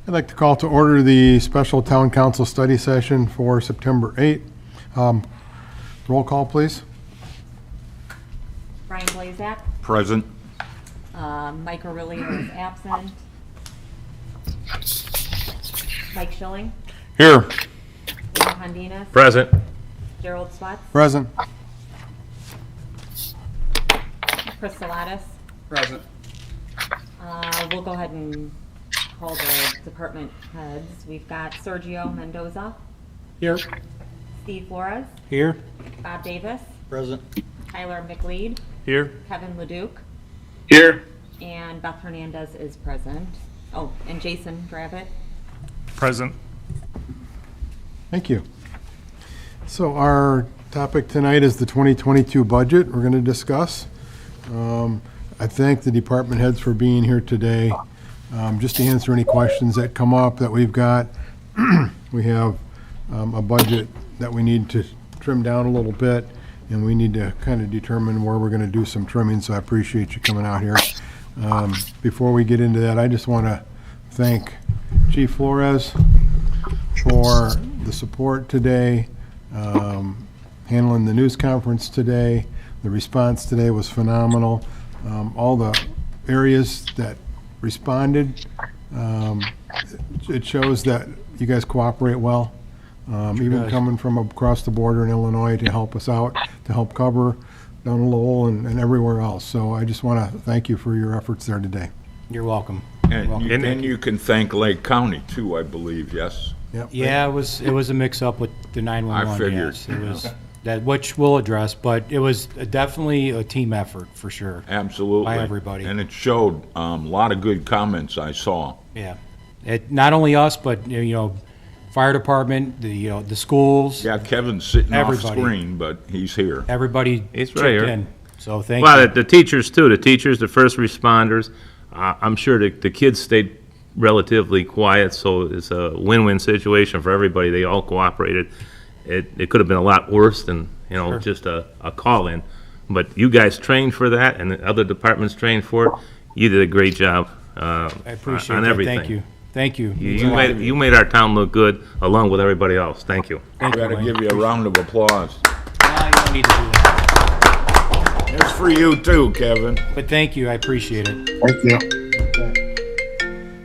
I'd like to call to order the special town council study session for September 8th. Roll call, please. Brian Blazak. Present. Mike Aurelio is absent. Mike Schilling. Here. Daniel Hondinas. Present. Gerald Swatz. Present. Chris Salatis. Present. We'll go ahead and call the department heads. We've got Sergio Mendoza. Here. Steve Flores. Here. Bob Davis. Present. Tyler McLeod. Here. Kevin Leduc. Here. And Beth Hernandez is present. Oh, and Jason Dravitt. Present. Thank you. So our topic tonight is the 2022 budget we're going to discuss. I thank the department heads for being here today, just to answer any questions that come up that we've got. We have a budget that we need to trim down a little bit, and we need to kind of determine where we're going to do some trimming, so I appreciate you coming out here. Before we get into that, I just want to thank Chief Flores for the support today, handling the news conference today. The response today was phenomenal. All the areas that responded, it shows that you guys cooperate well, even coming from across the border in Illinois to help us out, to help cover down in Lowell and everywhere else. So I just want to thank you for your efforts there today. You're welcome. And you can thank Lake County too, I believe, yes? Yep. Yeah, it was a mix-up with the 911. I figured. Yes, it was that, which we'll address, but it was definitely a team effort for sure. Absolutely. By everybody. And it showed a lot of good comments I saw. Yeah, not only us, but fire department, the schools. Yeah, Kevin's sitting off Everybody. screen, but he's here. Everybody He's chipped right here. in. So thank Well, you. the teachers too, the first responders. I'm sure the kids stayed relatively quiet, so it's a win-win situation for everybody. They all cooperated. It could have been a lot worse than, Sure. just a call-in. But you guys trained for that, and the other departments trained for it. You did a great job I appreciate on that. everything. Thank you. Thank you. You made our town look good, along with everybody else. Thank you. Thank you, Got to Wayne. give you a round of applause. You don't need to do that. It's for you too, Kevin. But thank you. I appreciate it.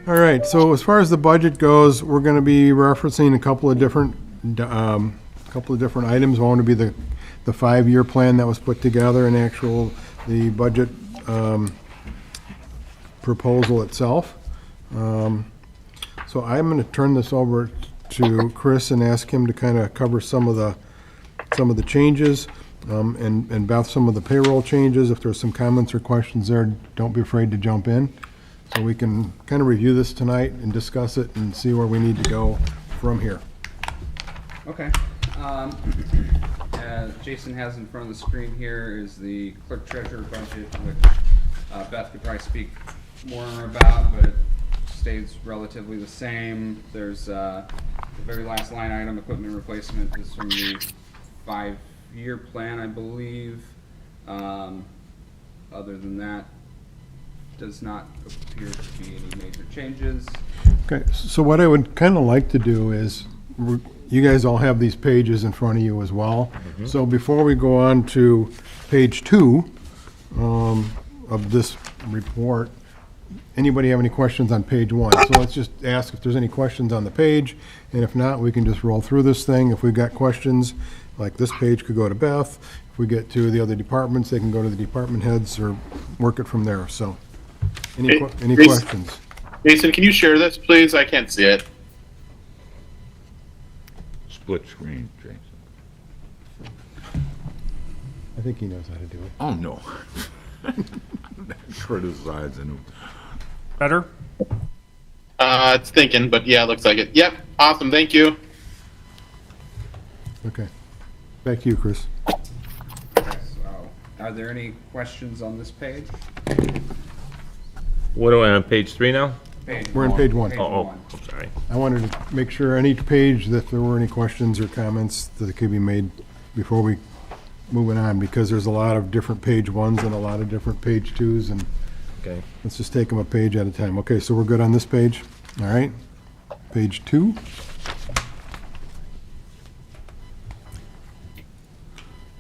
All right, so as far as the budget goes, we're going to be referencing a couple of different items. One would be the 5-year plan that was put together and the budget proposal itself. So I'm going to turn this over to Chris and ask him to kind of cover some of the changes, and Beth, some of the payroll changes. If there's some comments or questions there, don't be afraid to jump in. So we can kind of review this tonight and discuss it and see where we need to go from here. Okay. Jason has in front of the screen here is the clerk treasurer budget, which Beth could probably speak more about, but it stays relatively the same. There's the very last line item, equipment replacement, is from the 5-year plan, I believe. Other than that, does not appear to be any major changes. Okay, so what I would kind of like to do is, you guys all have these pages in front of you as well. So before we go on to page 2 of this report, anybody have any questions on page 1? So let's just ask if there's any questions on the page, and if not, we can just roll through this thing. If we've got questions, like this page could go to Beth. If we get to the other departments, they can go to the department heads or work it from there, so. Any questions? Jason, can you share this, please? I can't see it. Split screen, Jason. I think he knows how to do it. Oh, no. Criticizing him. Better? It's thinking, but yeah, it looks like it. Yep, awesome, thank you. Okay. Back to you, Chris. Okay, so are there any questions on this page? What are we on page 3 now? We're on page 1. Oh, I'm sorry. I wanted to make sure on each page that there were any questions or comments that could be made before we moving on, because there's a lot of different page 1s and a lot of different page 2s, and Okay. let's just take them a page at a time. Okay, so we're good on this page? All right? Page 2.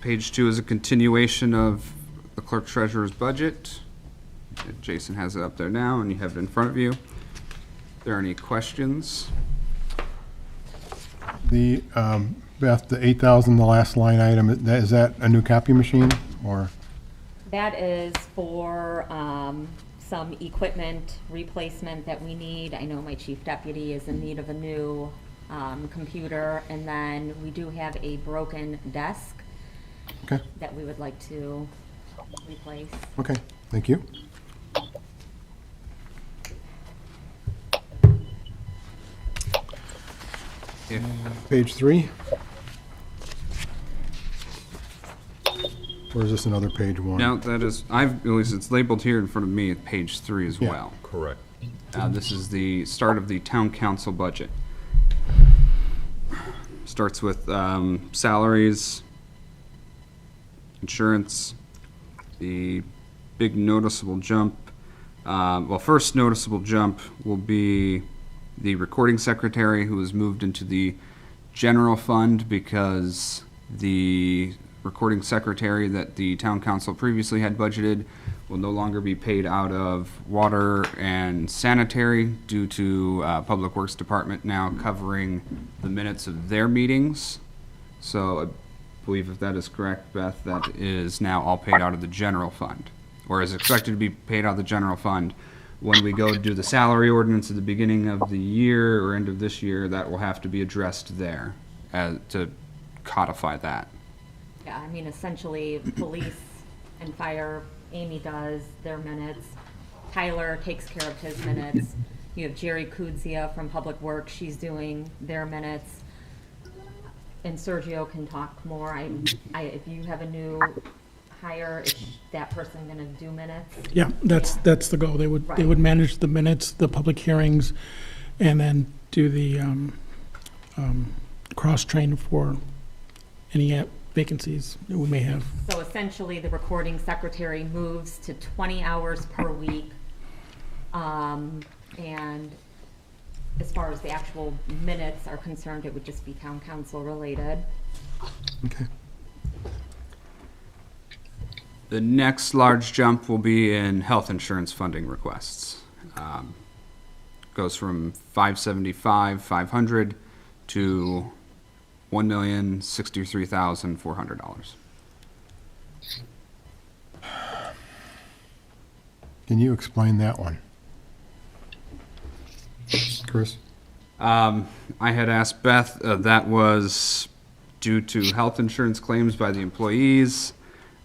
Page 2 is a continuation of the clerk treasurer's budget. Jason has it up there now, and you have it in front of you. If there are any questions? The, Beth, the 8,000, the last line item, is that a new copy machine, or? That is for some equipment replacement that we need. I know my chief deputy is in need of a new computer, and then we do have a broken desk Okay, that we would like to replace. okay, thank you. Page 3. Or is this another page 1? No, that is, at least it's labeled here in front of me at page 3 as Yeah. well. Correct. This is the start of the town council budget. Starts with salaries, insurance, the big noticeable jump. First noticeable jump will be the recording secretary, who has moved into the general fund because the recording secretary that the town council previously had budgeted will no longer be paid out of water and sanitary due to Public Works Department now covering the minutes of their meetings. So I believe if that is correct, Beth, that is now all paid out of the general fund, or is expected to be paid out of the general fund. When we go to do the salary ordinance at the beginning of the year or end of this year, that will have to be addressed there to codify that. Yeah, I mean, essentially, police and fire, Amy does their minutes. Tyler takes care of his minutes. You have Jerry Kudzia from Public Works, she's doing their minutes. And Sergio can talk more. If you have a new hire, is that person gonna do minutes? Yeah, that's the goal. They would Right. manage the minutes, the public hearings, and then do the cross-train for any vacancies that we may have. So essentially, the recording secretary moves to 20 hours per week. And as far as the actual minutes are concerned, it would just be town council related. Okay. The next large jump will be in health insurance funding requests. Goes from 575,500 to $1,063,400. Can you explain that one? Chris? I had asked Beth, that was due to health insurance claims by the employees.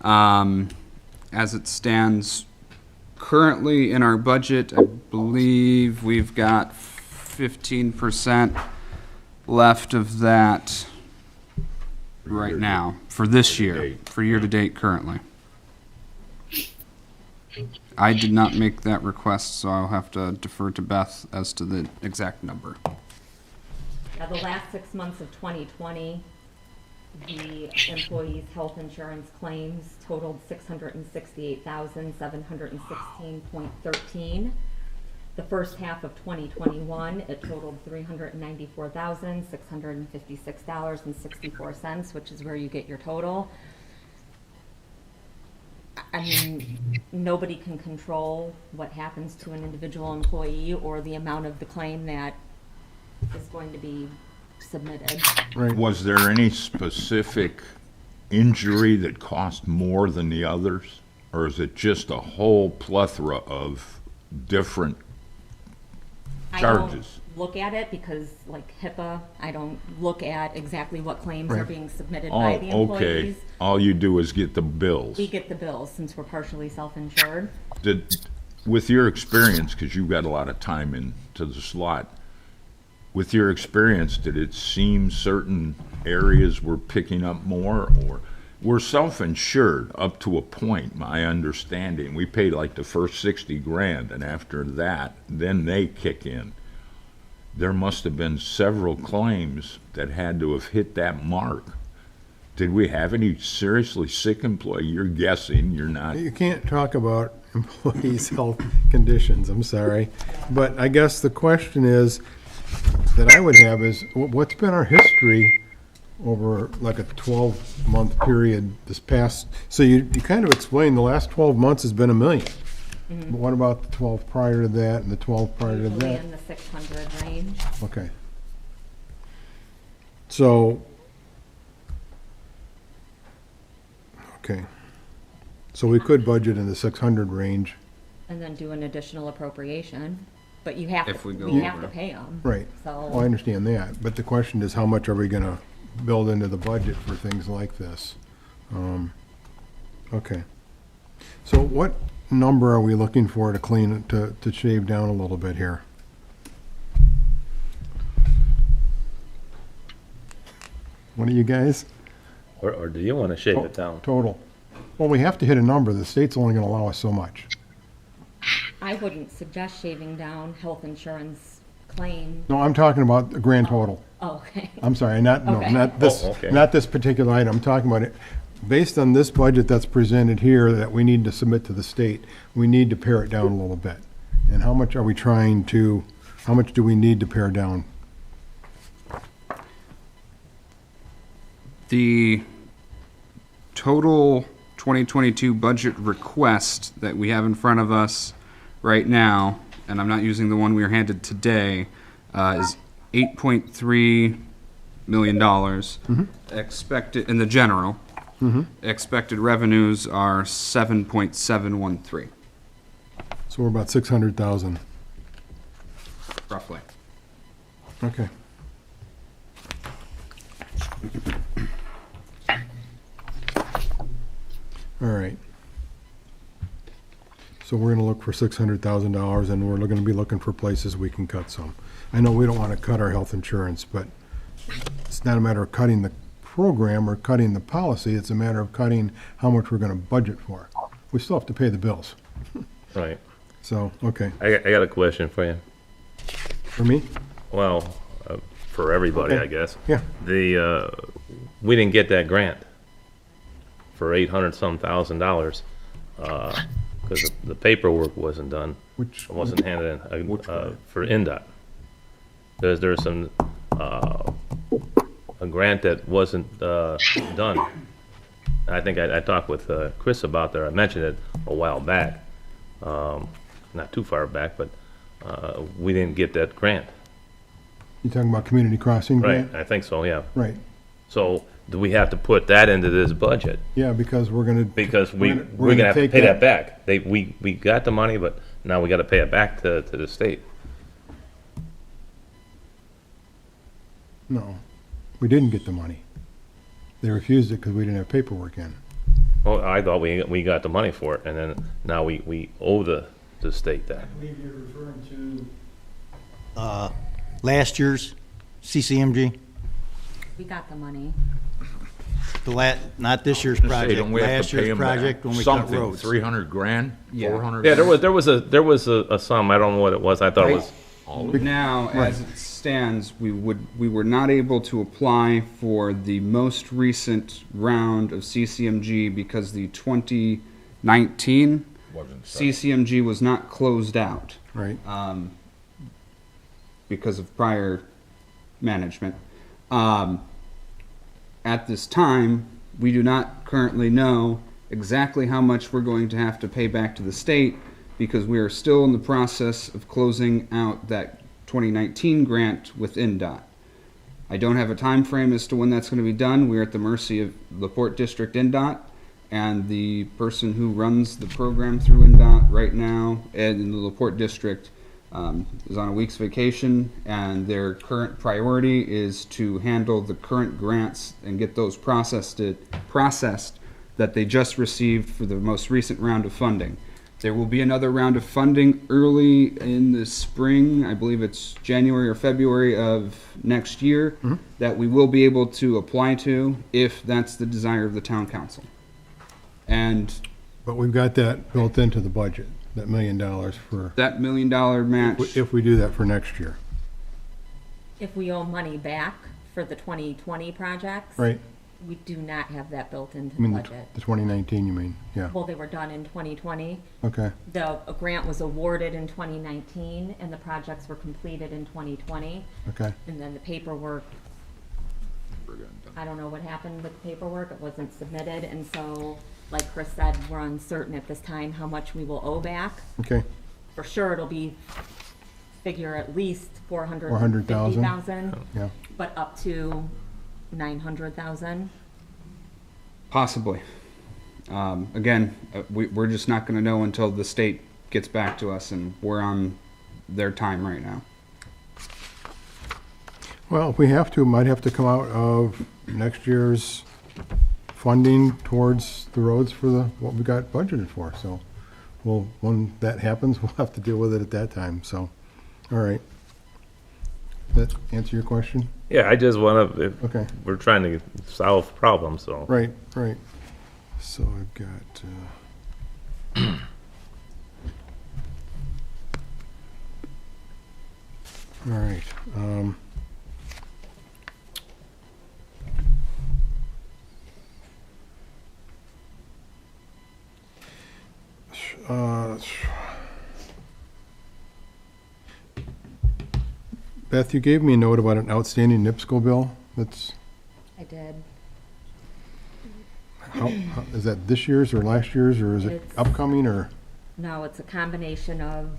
As it stands currently in our budget, I believe we've got 15% left of that right now for this year, for year-to-date currently. I did not make that request, so I'll have to defer to Beth as to the exact number. Now, the last 6 months of 2020, the employees' health insurance claims totaled $668,716.13. The first half of 2021, it totaled $394,656.64, which is where you get your total. I mean, nobody can control what happens to an individual employee or the amount of the claim that is going to be submitted. Right. Was there any specific injury that cost more than the others? Or is it just a whole plethora of different I charges? don't look at it because, like HIPAA, I don't look at exactly what claims are Right. being submitted Oh, by the okay. employees. All you do is get the bills. We get the bills since we're partially self-insured. With your experience, because you've got a lot of time into the slot, with your experience, did it seem certain areas were picking up more, or we're self-insured up to a point, my understanding. We pay like the first 60 grand, and after that, then they kick in. There must have been several claims that had to have hit that mark. Did we have any seriously sick employee? You're guessing, you're not. You can't talk about employees' health conditions, I'm sorry. But I guess the question is, that I would have is, what's been our history over like a 12-month period this past, so you kind of explained the last 12 months has been $1 million. But what about the 12 prior to that and the 12 prior to Usually that? in the 600 range. Okay. So, okay. So we could budget in the 600 range. And then do an additional appropriation, but you have If to, we go we have over. to pay them. Right. Well, I So, understand that, but the question is, how much are we gonna build into the budget for things like this? Okay. So what number are we looking for to clean, to shave down a little bit here? What do you guys? Or do you want to shave it down? Total. Well, we have to hit a number. The state's only gonna allow us so much. I wouldn't suggest shaving down health insurance claim. No, I'm talking about the grand total. Oh, okay. I'm sorry, not, no, Okay. not this, Oh, okay. not this particular item. I'm talking about it, based on this budget that's presented here that we need to submit to the state, we need to pare it down a little bit. And how much are we trying to, how much do we need to pare down? The total 2022 budget request that we have in front of us right now, and I'm not using the one we were handed today, is $8.3 million. Expected, in the general, expected revenues are 7.713, So we're about 600,000. roughly. Okay. All right. So we're gonna look for $600,000, and we're gonna be looking for places we can cut some. I know we don't wanna cut our health insurance, but it's not a matter of cutting the program or cutting the policy, it's a matter of cutting how much we're gonna budget for. We still have to pay the bills, Right. so, okay. I got a question for you. For me? Well, for everybody, Okay. I guess. Yeah. We didn't get that grant for 800-some thousand dollars, because the paperwork wasn't done. Which, It wasn't handed in, Which grant? for NDOT. There's some, a grant that wasn't, done. I think I talked with, Chris about that, I mentioned it a while back, not too far back, but, we didn't get that grant. you talking about community crossing Right, grant? I think so, yeah. Right, So, do we have to put that into this budget? yeah, because we're gonna. Because we're we're gonna have to take pay that back. We got the money, but now we gotta pay it back to the state. No, we didn't get the money. They refused it because we didn't have paperwork in. Well, I thought we got the money for it, and then now we owe the state that. I believe you're referring to last year's CCMG, We got the money. not this year's Say, project, don't we have last to pay year's them project when we cut something, roads. 300 grand, Yeah. 400? Yeah, there was a sum, I don't know what it was, I thought it was, Now, as it stands, we were not able to apply for the most recent round of CCMG because the 2019 Wasn't set. CCMG was not closed out Right, because of prior management. At this time, we do not currently know exactly how much we're going to have to pay back to the state because we are still in the process of closing out that 2019 grant with NDOT. I don't have a time frame as to when that's going to be done. We're at the mercy of LaPorte District NDOT, and the person who runs the program through NDOT right now in the LaPorte District is on a week's vacation, and their current priority is to handle the current grants and get those processed that they just received for the most recent round of funding. There will be another round of funding early in the spring, I believe it's January or February of next year, that we will be able to apply to if that's the desire of the town council. And but we've got that built into the budget, that $1 million for, that $1 million match, if we do that for next year, If we owe money back for the 2020 projects. right? We do not have that built into I the mean, budget. the 2019, you mean? Yeah, Well, they were done in 2020. okay, The grant was awarded in 2019, and the projects were completed in 2020. okay. And then the paperwork, I don't know what happened with the paperwork, it wasn't submitted, and so, like Chris said, we're uncertain at this time how much we will owe back. Okay, For sure, it'll be, figure at least 450,000. 450,000, yeah. but up to 900,000. Possibly. Again, we're just not gonna know until the state gets back to us, and we're on their time right now. Well, if we have to, it might have to come out of next year's funding towards the roads for what we got budgeted for, so when that happens, we'll have to deal with it at that time, so, all right. That answer your question? Yeah, I just want to, Okay, we're trying to solve problems, so. right, right. So I've got, all right, Beth, you gave me a note about an outstanding NIPSCO bill. That's, I did. how, is that this year's or last year's, or is it It's- upcoming, or? No, it's a combination of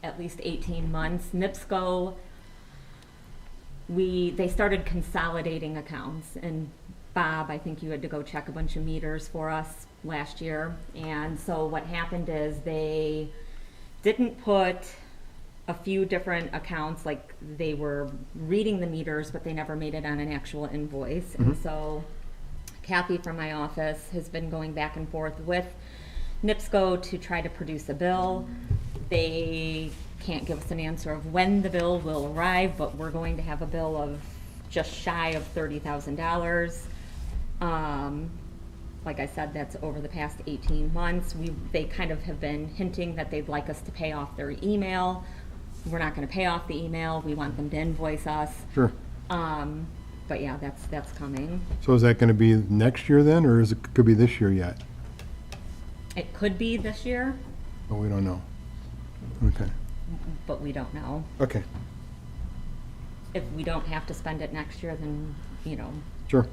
at least 18 months. NIPSCO, they started consolidating accounts, and Bob, I think you had to go check a bunch of meters for us last year. And so what happened is they didn't put a few different accounts, like they were reading the meters, but they never made it on an actual invoice. And so Kathy from my office has been going back and forth with NIPSCO to try to produce a bill. They can't give us an answer of when the bill will arrive, but we're going to have a bill of just shy of $30,000. Like I said, that's over the past 18 months. They kind of have been hinting that they'd like us to pay off their email. We're not gonna pay off the email. We want them to invoice us. Sure. But yeah, that's coming. So is that gonna be next year then, or could be this year yet? It could be this year, But we don't know. Okay, but we don't know. okay, If we don't have to spend it next year, then, sure.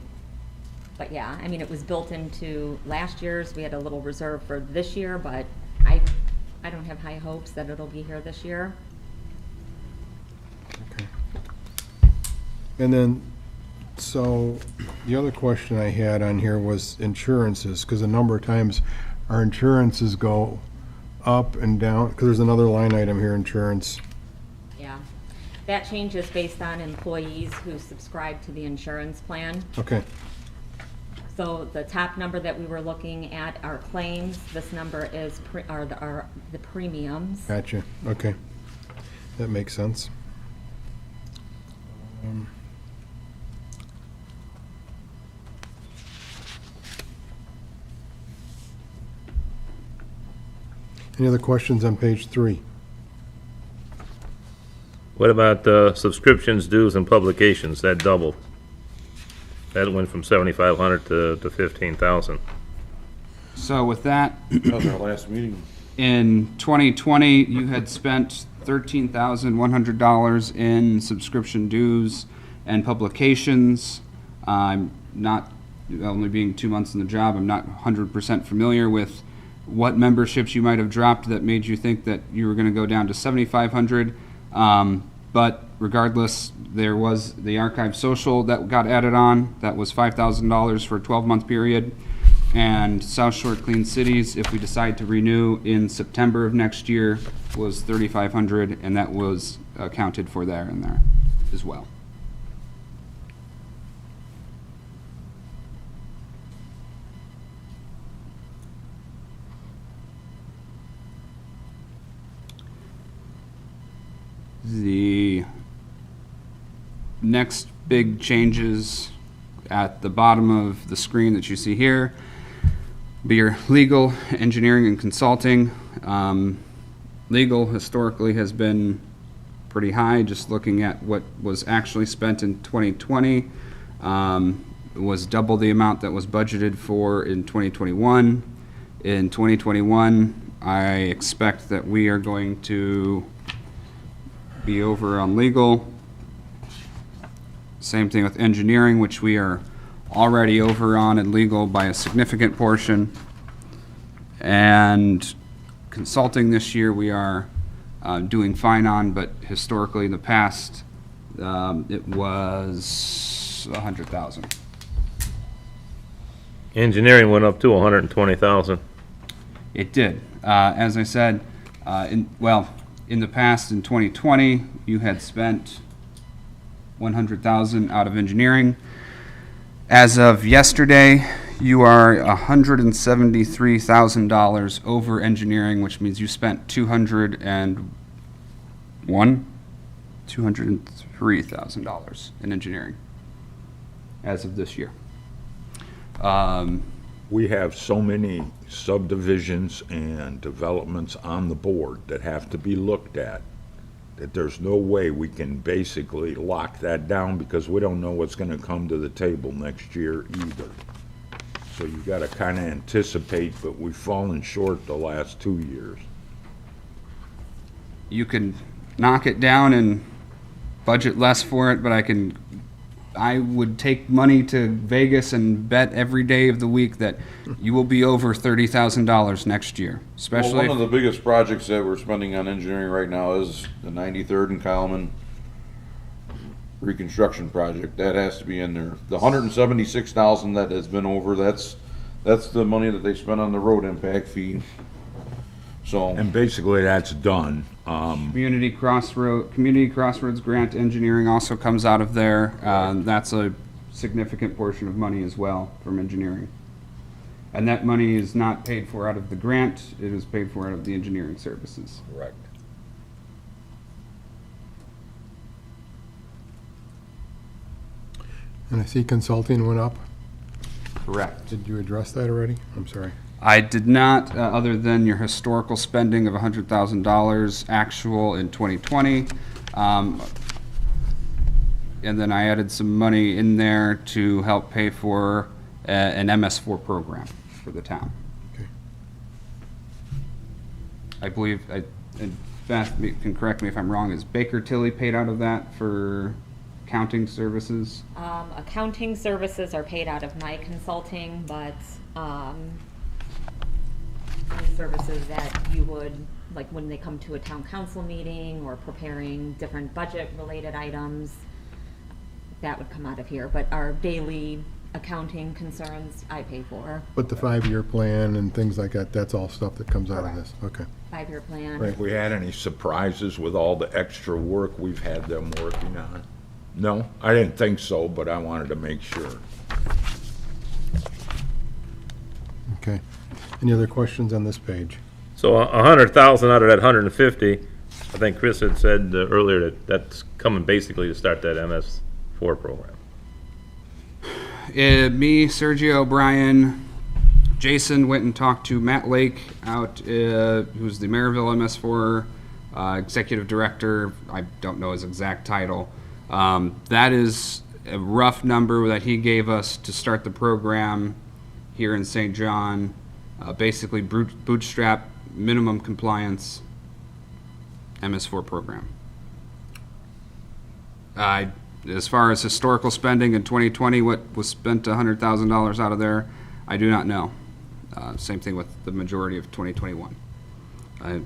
but yeah, I mean, it was built into last year's. We had a little reserve for this year, but I don't have high hopes that it'll be here this year. Okay. And then, so, the other question I had on here was insurances, because a number of times our insurances go up and down, because there's another line item here, insurance. Yeah. That changes based on employees who subscribe to the insurance plan. Okay, So the top number that we were looking at are claims. This number is, are the premiums. gotcha, okay. That makes sense. Any other questions on page 3? What about subscriptions, dues, and publications? That doubled. That went from 7,500 to 15,000. So with that, That was our last meeting. in 2020, you had spent $13,100 in subscription dues and publications. I'm not, only being 2 months in the job, I'm not 100% familiar with what memberships you might have dropped that made you think that you were going to go down to 7,500. But regardless, there was the Archive Social that got added on. That was $5,000 for a 12-month period. And South Shore Clean Cities, if we decide to renew in September of next year, was $3,500, and that was accounted for there and there as well. The next big changes at the bottom of the screen that you see here be your legal, engineering, and consulting. Legal historically has been pretty high, just looking at what was actually spent in 2020. It was double the amount that was budgeted for in 2021. In 2021, I expect that we are going to be over on legal. Same thing with engineering, which we are already over on in legal by a significant portion. And consulting this year, we are doing fine on, but historically in the past, it was 100,000. Engineering went up to 120,000. It did. As I said, in the past, in 2020, you had spent 100,000 out of engineering. As of yesterday, you are $173,000 over engineering, which means you spent $203,000 in engineering as of this year. We have so many subdivisions and developments on the board that have to be looked at, that there's no way we can basically lock that down, because we don't know what's gonna come to the table next year either. So you gotta kinda anticipate, but we've fallen short the last 2 years. You can knock it down and budget less for it, but I would take money to Vegas and bet every day of the week that you will be over $30,000 next year, especially. Well, one of the biggest projects that we're spending on engineering right now is the 93rd and Kalman reconstruction project. That has to be in there. The 176,000 that has been over, that's the money that they spent on the road impact fee. So, And basically, that's done. Community Crossroads Grant Engineering also comes out of there. That's a significant portion of money as well from engineering. And that money is not paid for out of the grant, it is paid for out of the engineering services. Correct. And I see consulting went up. Correct. Did you address that already? I'm sorry. I did not, other than your historical spending of $100,000 actual in 2020. And then I added some money in there to help pay for an MS4 program for the town. Okay. I believe, and Beth can correct me if I'm wrong, is Baker Tilly paid out of that for accounting services? Accounting services are paid out of my consulting, but, any services that you would, like when they come to a town council meeting or preparing different budget-related items, that would come out of here. But our daily accounting concerns, I pay for. But the 5-year plan and things like that, that's all stuff that comes out of this? Okay. 5-year plan. Right. Have we had any surprises with all the extra work we've had them working on? No, I didn't think so, but I wanted to make sure. Okay. Any other questions on this page? So 100,000 out of that 150, I think Chris had said earlier that that's coming basically to start that MS4 program. Me, Sergio O'Brien, Jason went and talked to Matt Lake out, who's the Maryville MS4 executive director. I don't know his exact title. That is a rough number that he gave us to start the program here in St. John. Basically bootstrap, minimum compliance MS4 program. As far as historical spending in 2020, what was spent $100,000 out of there, I do not know. Same thing with the majority of 2021. I've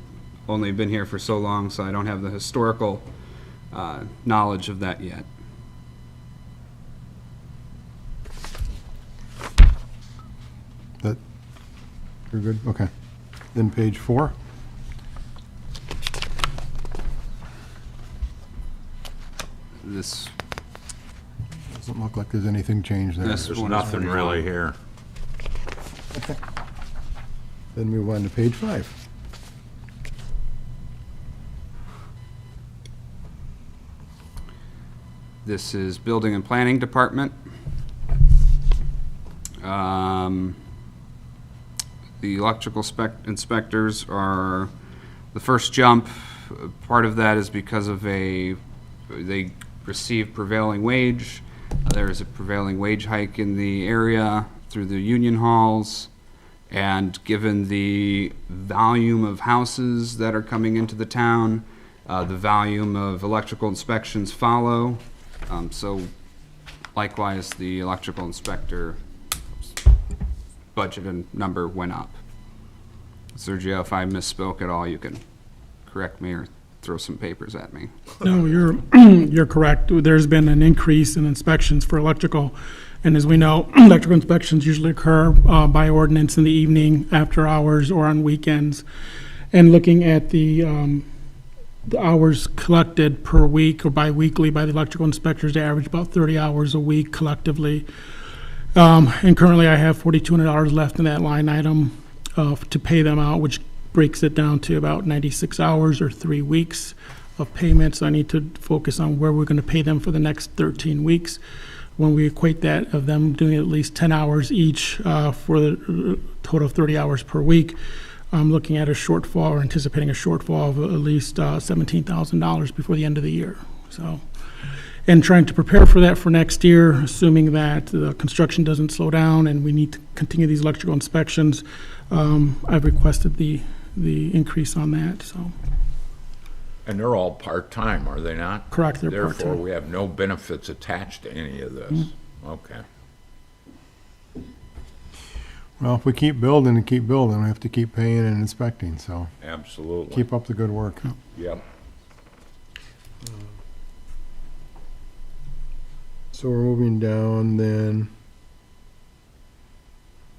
only been here for so long, so I don't have the historical knowledge of that yet. That, you're good? Okay. Then page 4. This Doesn't look like there's anything changed there. This There's one is nothing pretty really long. here. Then move on to page 5. This is Building and Planning Department. The electrical inspectors are the first jump. Part of that is because of they receive prevailing wage. There is a prevailing wage hike in the area through the union halls. And given the volume of houses that are coming into the town, the volume of electrical inspections follow. So likewise, the electrical inspector budget and number went up. Sergio, if I misspoke at all, you can correct me or throw some papers at me. No, you're correct. There's been an increase in inspections for electrical. And as we know, electrical inspections usually occur by ordinance in the evening, after hours, or on weekends. And looking at the hours collected per week or bi-weekly by the electrical inspectors, they average about 30 hours a week collectively. And currently I have $4,200 left in that line item to pay them out, which breaks it down to about 96 hours or 3 weeks of payments. I need to focus on where we're going to pay them for the next 13 weeks. When we equate that of them doing at least 10 hours each for the total of 30 hours per week, I'm looking at a shortfall or anticipating a shortfall of at least $17,000 before the end of the year. So, and trying to prepare for that for next year, assuming that the construction doesn't slow down and we need to continue these electrical inspections, I've requested the increase on that. So. And they're all part-time, are they not? Correct, they're Therefore, part-time. we have no benefits attached to any of this. Okay. Well, if we keep building and keep building, we have to keep paying and inspecting, so Absolutely. keep up the good work. Yep. So we're moving down then.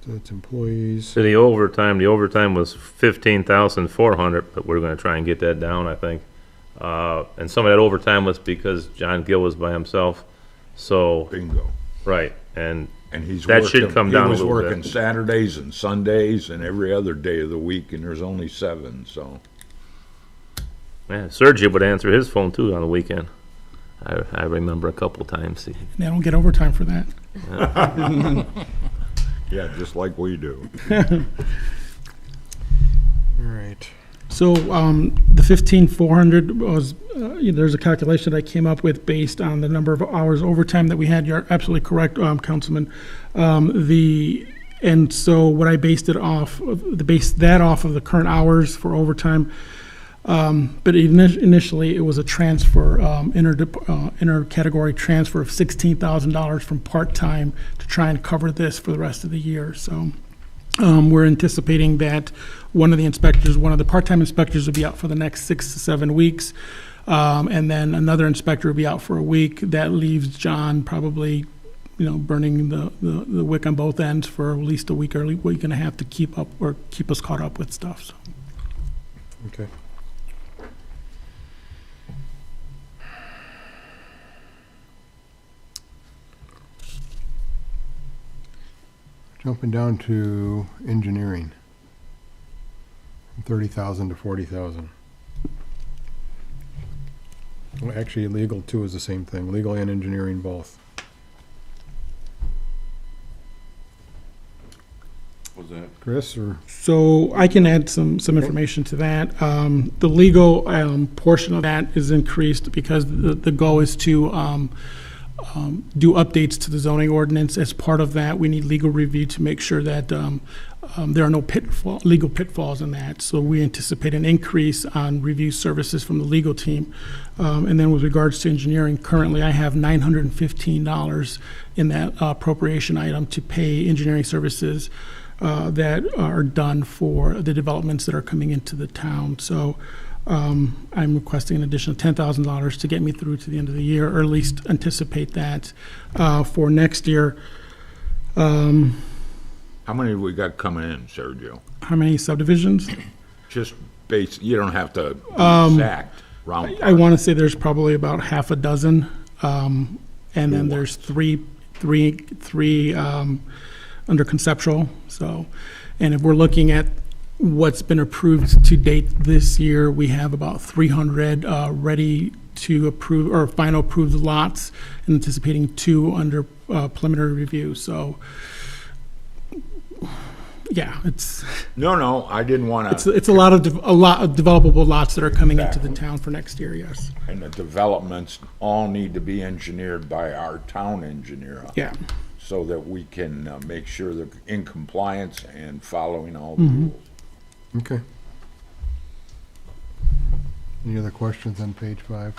So it's employees. So the overtime was 15,400, but we're gonna try and get that down, I think. And some of that overtime was because John Gill was by himself, so, Bingo. right, and And that should come down a He was little working bit. Saturdays and Sundays and every other day of the week, and there's only 7, so. Man, Sergio would answer his phone too on the weekend. I remember a couple times. They don't get overtime for that. Yeah, just like we do. All right. So the 15,400 was, there's a calculation that I came up with based on the number of hours overtime that we had. You're absolutely correct, Councilman. And so what I based it off, based that off of the current hours for overtime. But initially, it was a transfer, inter-category transfer of $16,000 from part-time to try and cover this for the rest of the year. So we're anticipating that one of the part-time inspectors will be out for the next 6 to 7 weeks. And then another inspector will be out for a week. That leaves John probably, burning the wick on both ends for at least a week or a week and a half to keep us caught up with stuff. So. Okay. Jumping down to engineering, from 30,000 to 40,000. Well, actually, legal too is the same thing. Legal and engineering both. Was that? Chris, or So I can add some information to that. The legal portion of that is increased because the goal is to do updates to the zoning ordinance. As part of that, we need legal review to make sure that there are no legal pitfalls in that. So we anticipate an increase on review services from the legal team. And then with regards to engineering, currently I have $915 in that appropriation item to pay engineering services that are done for the developments that are coming into the town. So I'm requesting an additional $10,000 to get me through to the end of the year, or at least anticipate that for next year. How many have we got coming in, Sergio? How many subdivisions? Just base, you don't have to be exact, round. I want to say there's probably about half a dozen, and then there's three under conceptual. So, and if we're looking at what's been approved to date this year, we have about 300 ready to approve or final approved lots, and anticipating 2 under preliminary review. So, yeah, it's No, I didn't want to. it's a lot of developable lots that are coming into the town for next year. Yes. And the developments all need to be engineered by our town engineer. Yeah. So that we can make sure they're in compliance and following all the rules. Okay. Any other questions on page 5?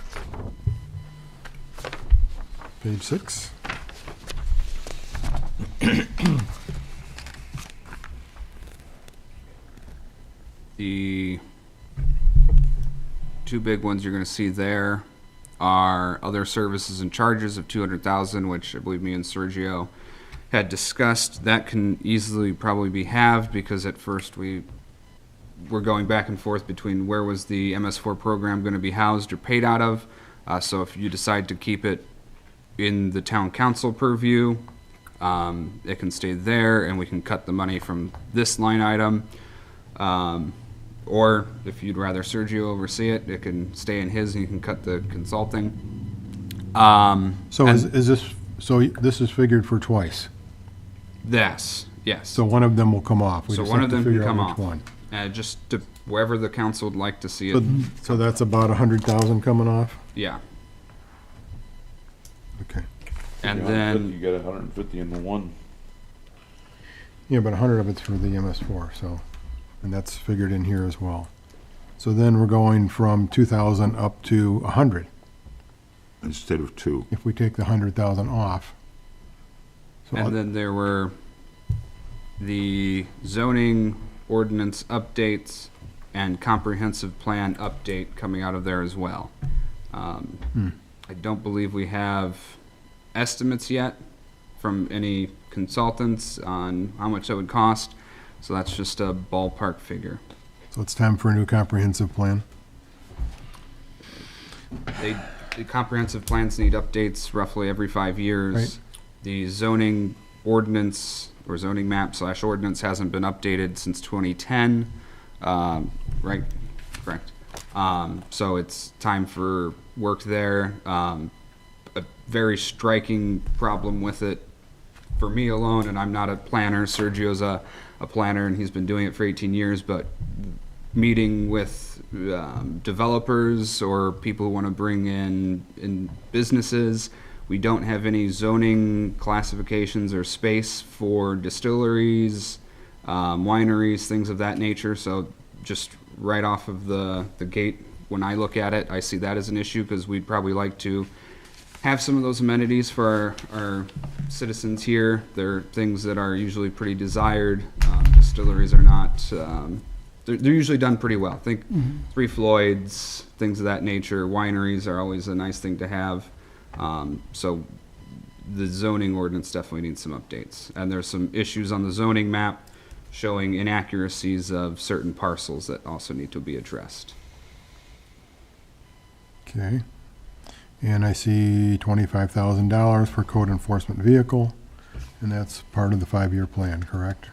Page 6? The two big ones you're going to see there are other services and charges of 200,000, which I believe me and Sergio had discussed. That can easily probably be halved because at first we were going back and forth between where was the MS4 program going to be housed or paid out of. So if you decide to keep it in the town council purview, it can stay there and we can cut the money from this line item. Or if you'd rather Sergio oversee it, it can stay in his and you can cut the consulting. So is this, so this is figured for twice? Yes. So one of them will come off? We So just one have of to them can figure out come which off. one. Just to wherever the council would like to see it. So that's about 100,000 coming off? Yeah. Okay. And 150, then, you got 150 in the one. Yeah, but 100 of it's for the MS4, so, and that's figured in here as well. So then we're going from 2,000 up to 100, Instead of 2. if we take the 100,000 off. So and then there were the zoning ordinance updates and comprehensive plan update coming out of there as well. I don't believe we have estimates yet from any consultants on how much that would cost, so that's just a ballpark figure. So it's time for a new comprehensive plan? The comprehensive plans need updates roughly every 5 years. Right. The zoning ordinance or zoning map / ordinance hasn't been updated since 2010, right? Correct. So it's time for work there. A very striking problem with it for me alone, and I'm not a planner. Sergio's a planner, and he's been doing it for 18 years, but meeting with developers or people who want to bring in businesses, we don't have any zoning classifications or space for distilleries, wineries, things of that nature. So just right off of the gate, when I look at it, I see that as an issue because we'd probably like to have some of those amenities for our citizens here. They're things that are usually pretty desired. Distilleries are not. They're usually done pretty well. Think Three Floyds, things of that nature. Wineries are always a nice thing to have. So the zoning ordinance definitely needs some updates. And there's some issues on the zoning map showing inaccuracies of certain parcels that also need to be addressed. Okay. And I see $25,000 for code enforcement vehicle, and that's part of the 5-year plan, correct?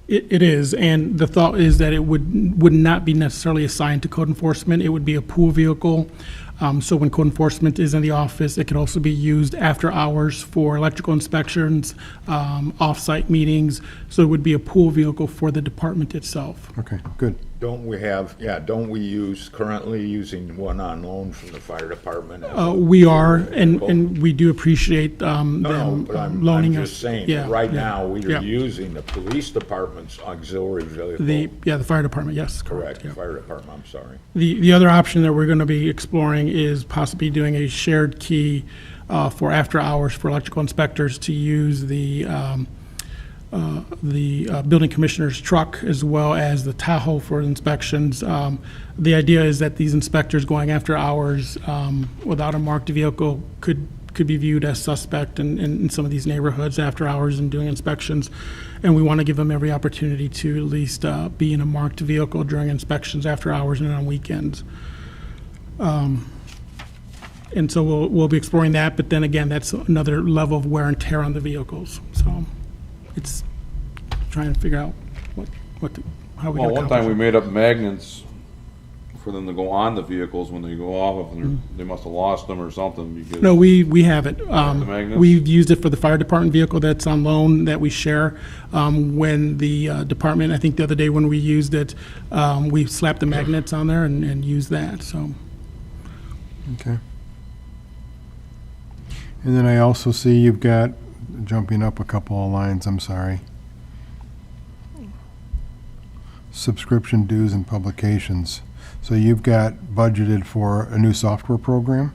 It is, and the thought is that it would not be necessarily assigned to code enforcement. It would be a pool vehicle. So when code enforcement is in the office, it could also be used after hours for electrical inspections, off-site meetings. So it would be a pool vehicle for the department itself. Okay, good. Don't we currently using one on loan from the fire department? We are, and we do appreciate them No, but I'm loaning us. just saying, Yeah, right yeah, now, we yeah. are using the police department's auxiliary vehicle. The fire department, yes, Correct, yeah. fire department, I'm sorry. The other option that we're going to be exploring is possibly doing a shared key for after hours for electrical inspectors to use the building commissioner's truck as well as the Tahoe for inspections. The idea is that these inspectors going after hours without a marked vehicle could be viewed as suspect in some of these neighborhoods after hours and doing inspections. And we want to give them every opportunity to at least be in a marked vehicle during inspections after hours and on weekends. And so we'll be exploring that, but then again, that's another level of wear and tear on the vehicles. So it's trying to figure out how we Well, can one time we accomplish made up magnets for them to go on the vehicles when they go off, and they must have lost them or something because. No, we have it. magnets? We've used it for the fire department vehicle that's on loan that we share. When the department, I think the other day when we used it, we slapped the magnets on there and used that, so. Okay. And then I also see you've got, jumping up a couple of lines, I'm sorry. Subscription dues and publications. So you've got budgeted for a new software program?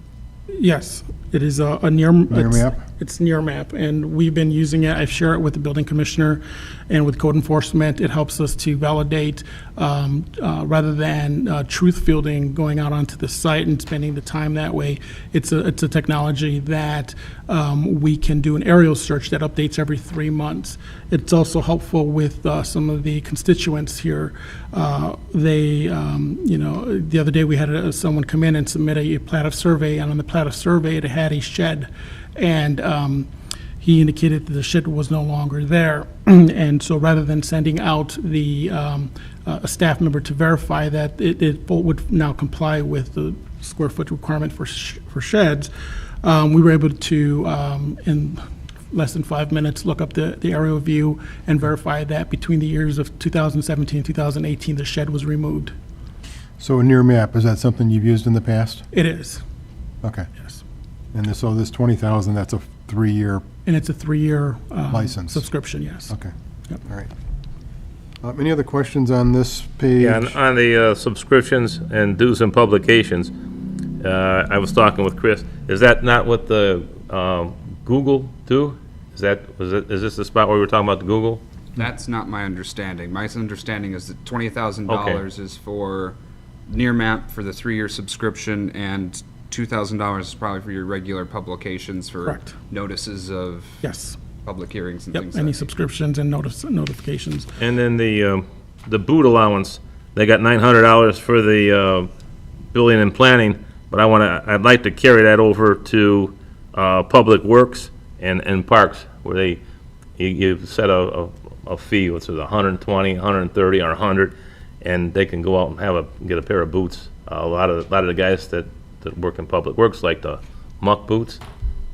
Yes, it is a near. Nearmap? It's Nearmap, and we've been using it. I share it with the building commissioner and with code enforcement. It helps us to validate, rather than truth fielding, going out onto the site and spending the time that way. It's a technology that we can do an aerial search that updates every 3 months. It's also helpful with some of the constituents here. The other day we had someone come in and submit a plat of survey, and on the plat of survey it had a shed, and he indicated that the shed was no longer there. And so rather than sending out a staff member to verify that it would now comply with the square foot requirement for sheds, we were able to, in less than 5 minutes, look up the aerial view and verify that between the years of 2017 and 2018, the shed was removed. So a Nearmap, is that something you've used in the past? It is, Okay. yes. And so this 20,000, that's a 3-year, And it's a 3-year License. subscription, yes. okay. Yep. All right. Any other questions on this page? Yeah, on the subscriptions and dues and publications, I was talking with Chris. Is that not what the Google do? Is this the spot where we were talking about the Google? That's not my understanding. My understanding is that $20,000 is for Nearmap for the 3-year subscription, and $2,000 is probably for your regular publications for Correct. notices of Yes. public hearings and Yep, things any like that. subscriptions and notifications. And then the boot allowance, they got $900 for the building and planning, but I'd like to carry that over to Public Works and Parks, where you set a fee, what's it, 120, 130, or 100, and they can go out and get a pair of boots. A lot of the guys that work in Public Works like the muck boots.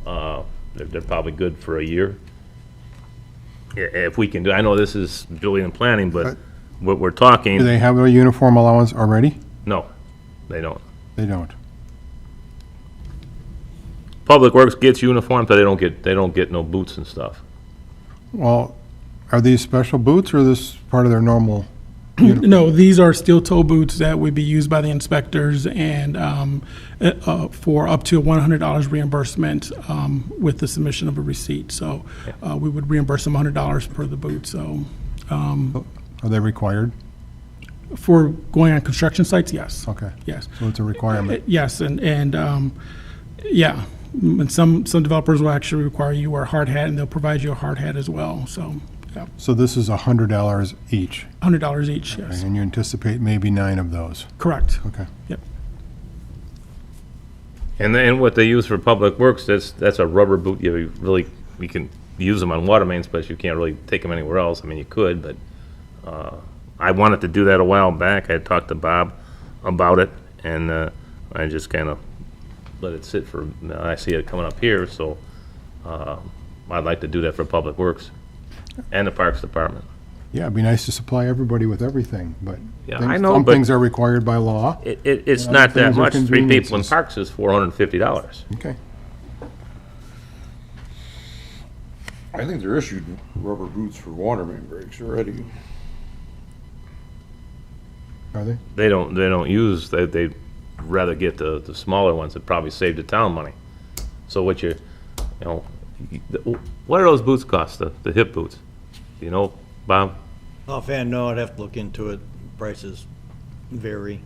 They're probably good for a year. If we can do, I know this is building and planning, but what we're talking. Do they have a uniform allowance already? No, they don't. They don't. Public Works gets uniforms, but they don't get no boots and stuff. Well, are these special boots or this part of their normal? No, these are steel toe boots that would be used by the inspectors, and for up to $100 reimbursement with the submission of a receipt. So we would reimburse them $100 per the boot. So Are they required? for going on construction sites, yes. Okay. Yes. So it's a requirement. Yes, and yeah, and some developers will actually require you wear a hard hat, and they'll provide you a hard hat as well. So, yeah, So this is $100 each, $100 each. Yes, and you anticipate maybe 9 of those? correct. Okay. Yep. And then what they use for Public Works, that's a rubber boot. You can use them on water mains, but you can't really take them anywhere else. I mean, you could, but I wanted to do that a while back. I talked to Bob about it, and I just kind of let it sit for, I see it coming up here, so I'd like to do that for Public Works and the Parks Department. Yeah, it'd be nice to supply everybody with everything, but Yeah, things- I know, some but- things are required by law. It's And not other that things are much. 3 people in conveniences. Parks is $450. Okay. I think they're issued rubber boots for water main breaks already. Are they? They don't use, they'd rather get the smaller ones that probably save the town money. So what what do those boots cost, the hip boots? Do you know, Bob? Offhand, no, I'd have to look into it. Prices vary.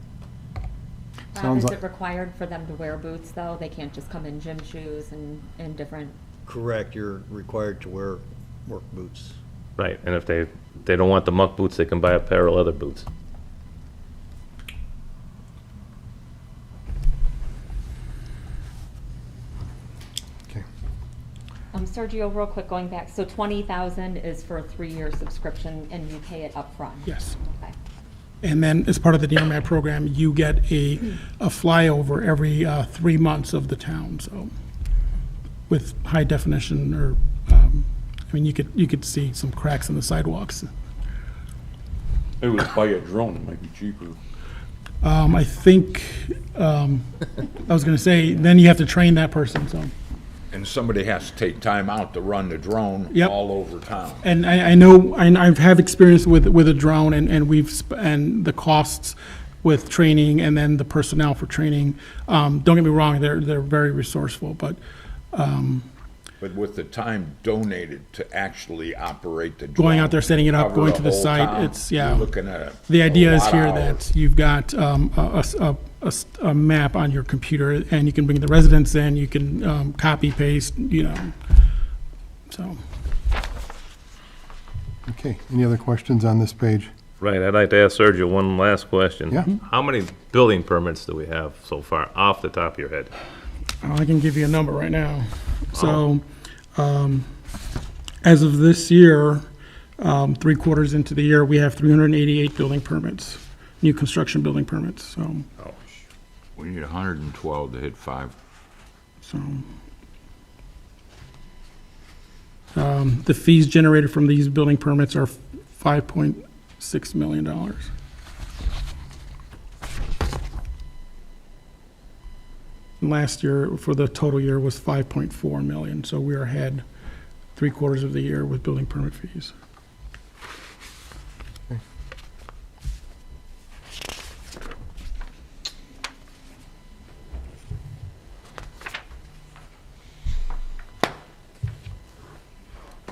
Sounds Is like- it required for them to wear boots, though? They can't just come in gym shoes and different, Correct, you're required to wear work boots. Right, and if they don't want the muck boots, they can buy a pair of leather boots. Okay. Sergio, real quick, going back, so 20,000 is for a 3-year subscription and you pay it upfront? Yes. Okay. And then as part of the DMAT program, you get a flyover every 3 months of the town, so with high definition or, I mean, you could see some cracks in the sidewalks. It was by a drone, it might be cheaper. I think, I was gonna say, then you have to train that person, so. And somebody has to take time out to run the drone Yep. all over town. And I know, I have experience with a drone, and and the costs with training, and then the personnel for training. Don't get me wrong, they're very resourceful, but, But with the time donated to actually operate the drone. Going out there, setting it up, cover going to the whole site, town, it's- yeah. You're looking at the idea a is lot of here hours. that you've got a map on your computer, and you can bring the residents in, you can copy, paste, so. Okay, any other questions on this page? Right, I'd like to ask Sergio one last question. Yeah. How many building permits do we have so far, off the top of your head? I can give you a number right now. So, as of this year, 3 quarters into the year, we have 388 building permits, new construction building permits, so, We need 112 to hit 5. so. The fees generated from these building permits are $5.6 million. Last year, for the total year, was 5.4 million, so we are ahead 3 quarters of the year with building permit fees.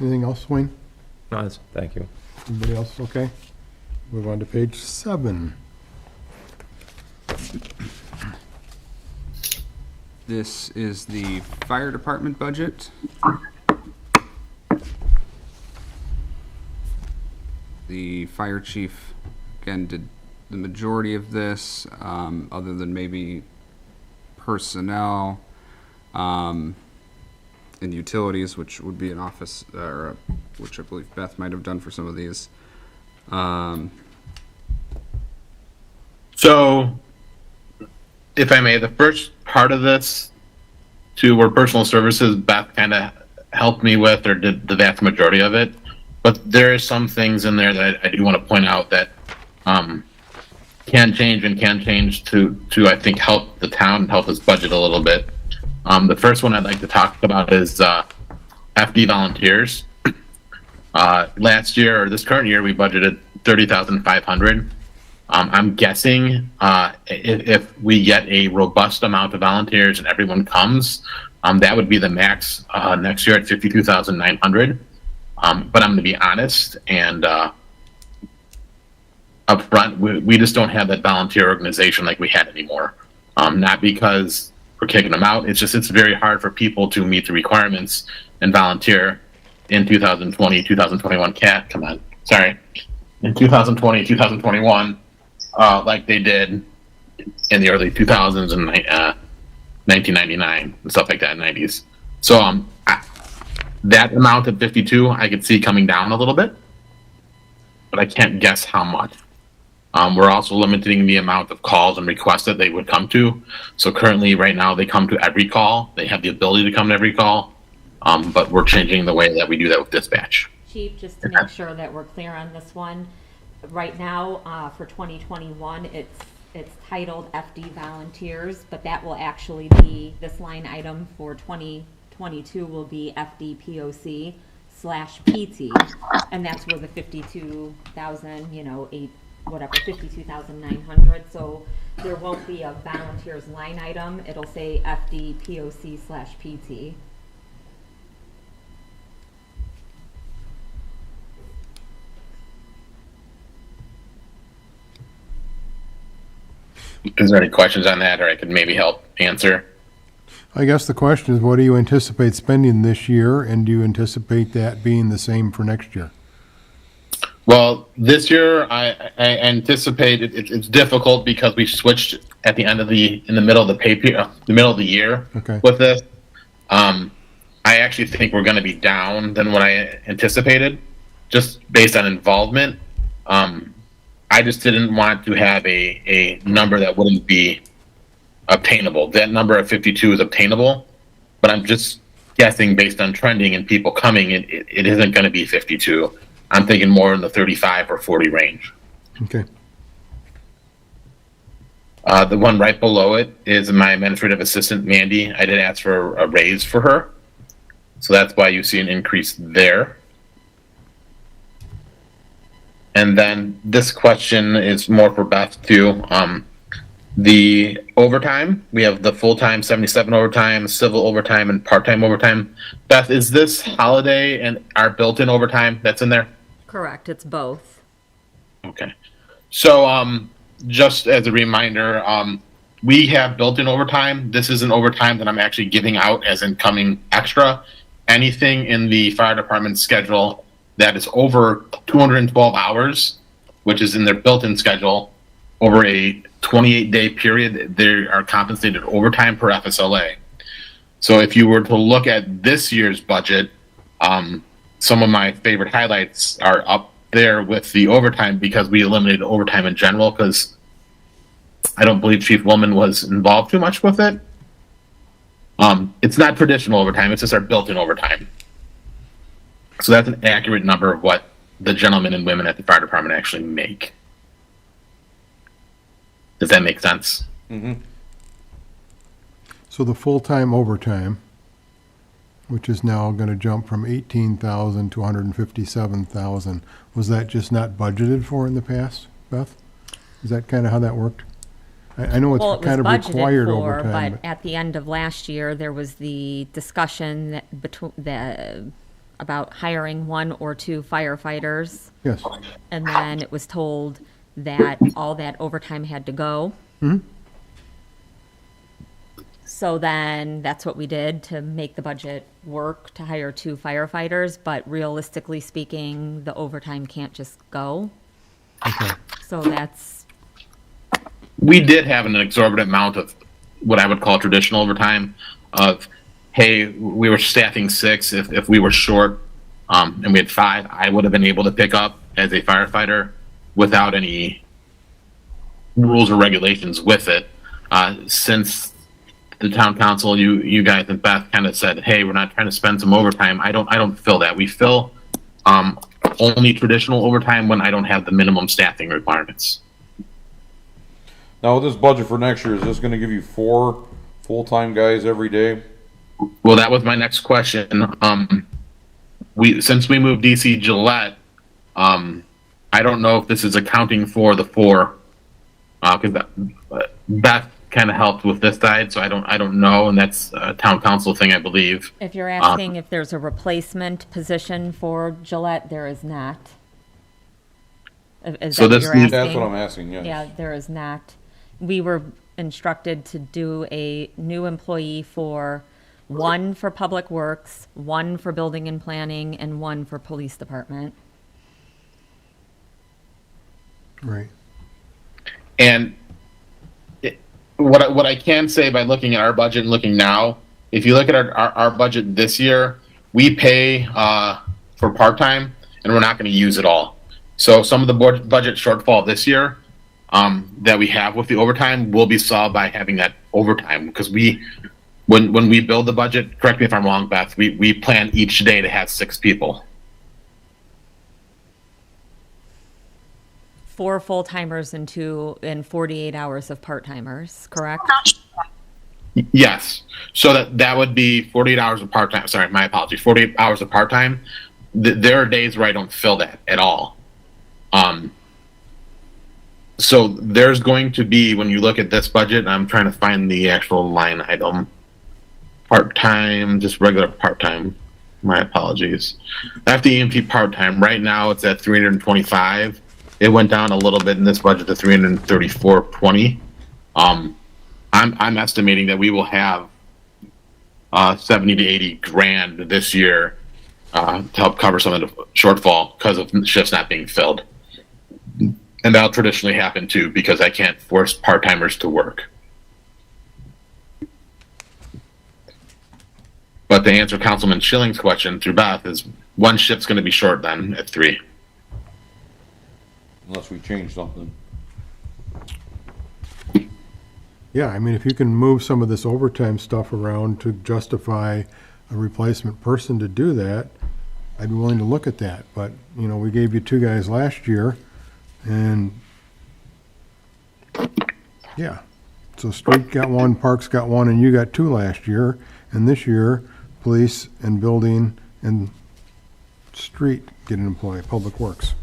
Anything else, Wayne? No, that's, thank you. Anybody else, okay? Move on to page 7. This is the fire department budget. The fire chief, again, did the majority of this, other than maybe personnel, and utilities, which would be an office, or which I believe Beth might have done for some of these. So, if I may, the first part of this, to where personal services, Beth kind of helped me with, or did the vast majority of it. But there is some things in there that I do want to point out that can change to I think help the town, help us budget a little bit. The first one I'd like to talk about is FD volunteers. Last year, or this current year, we budgeted $30,500. I'm guessing if we get a robust amount of volunteers and everyone comes, that would be the max next year at $52,900. But I'm going to be honest and up front, we just don't have that volunteer organization like we had anymore. Not because we're kicking them out. It's just it's very hard for people to meet the requirements and volunteer in 2020, 2021. In 2020, 2021. Like they did in the early 2000s and 1999 and stuff like that in the 90s. So that amount of 52 I could see coming down a little bit, but I can't guess how much. We're also limiting the amount of calls and requests that they would come to. So currently, right now, they come to every call. They have the ability to come to every call, but we're changing the way that we do that with dispatch. Chief, just to make sure that we're clear on this one, right now, for 2021, it's titled FD volunteers, but that will actually be, this line item for 2022 will be FD POC/PT, and that's where the 52,000, 52,900. So there won't be a volunteers line item. It'll say FD POC/PT. Is there any questions on that, or I could maybe help answer? I guess the question is, what do you anticipate spending this year, and do you anticipate that being the same for next year? Well, this year I anticipate it's difficult because we switched at the end of in the middle of the the middle of the year Okay. with this. I actually think we're going to be down than what I anticipated, just based on involvement. I I just didn't want to have a number that wouldn't be obtainable. That number of 52 is obtainable, but I'm just guessing based on trending and people coming, it isn't going to be 52. I'm thinking more in the 35 or 40 range. Okay. The one right below it is my administrative assistant, Mandy. I did ask for a raise for her. So that's why you see an increase there. And then this question is more for Beth too. The overtime, we have the full-time 77 overtime, civil overtime, and part-time overtime. Beth, is this holiday and our built-in overtime that's in there? Correct, it's both. Okay. So, just as a reminder, we have built-in overtime. This isn't overtime that I'm actually giving out as in coming extra. Anything in the fire department schedule that is over 212 hours, which is in their built-in schedule, over a 28-day period, they are compensated overtime per FSLA. So if you were to look at this year's budget, some of my favorite highlights are up there with the overtime because we eliminated overtime in general because I don't believe Chief Woolman was involved too much with it. It's not traditional overtime, it's just our built-in overtime. So that's an accurate number of what the gentlemen and women at the fire department actually make. Does that make sense? Mm-hmm. So the full-time overtime, which is now going to jump from 18,000 to 157,000, was that just not budgeted for in the past, Beth? Is that kind of how that worked? I know Well, it's it kind of was budgeted required for, overtime. but at the end of last year, there was the discussion about hiring 1 or 2 firefighters. Yes. And then it was told that all that overtime had to go. Mm-hmm. So then that's what we did to make the budget work to hire 2 firefighters. But realistically speaking, the overtime can't just go. Okay. So that's, We did have an exorbitant amount of what I would call traditional overtime of, hey, we were staffing 6. If we were short and we had 5, I would have been able to pick up as a firefighter without any rules or regulations with it. Since the town council, you guys and Beth kind of said, hey, we're not trying to spend some overtime. I don't fill that. We fill only traditional overtime when I don't have the minimum staffing requirements. Now, with this budget for next year, is this gonna give you 4 full-time guys every day? Well, that was my next question. Since we moved DC Gillette, I don't know if this is accounting for the 4, because Beth kind of helped with this side, so I don't know, and that's a town council thing, I believe. if you're asking if there's a replacement position for Gillette, there is not. Is So that what this you're needs- That's asking? what I'm asking, yes. Yeah, there is not. We were instructed to do a new employee for 1 for Public Works, 1 for Building and Planning, and 1 for Police Department. Right. And what I can say by looking at our budget and looking now, if you look at our budget this year, we pay for part-time, and we're not going to use it all. So some of the budget shortfall this year that we have with the overtime will be solved by having that overtime, because when we build the budget, correct me if I'm wrong, Beth, we plan each day to have 6 people. 4 full-timers and 48 hours of part-timers, correct? Yes. So that would be 48 hours of part-time. Sorry, my apologies. 48 hours of part-time. There are days where I don't fill that at all. So there's going to be, when you look at this budget, I'm trying to find the actual line item. Part-time, just regular part-time. My apologies. After EMT part-time, right now it's at 325. It went down a little bit in this budget to 334.20. I'm estimating that we will have 70 to 80 grand this year to help cover some of the shortfall because of shifts not being filled. And that'll traditionally happen too, because I can't force part-timers to work. But to answer Councilman Schilling's question through Beth, is 1 shift's going to be short then at 3. unless we change something. Yeah, I mean, if you can move some of this overtime stuff around to justify a replacement person to do that, I'd be willing to look at that. But, you know, we gave you 2 guys last year, and, yeah. So street got 1, parks got 1, and you got 2 last year. And this year, police and building and street get an employee, public works.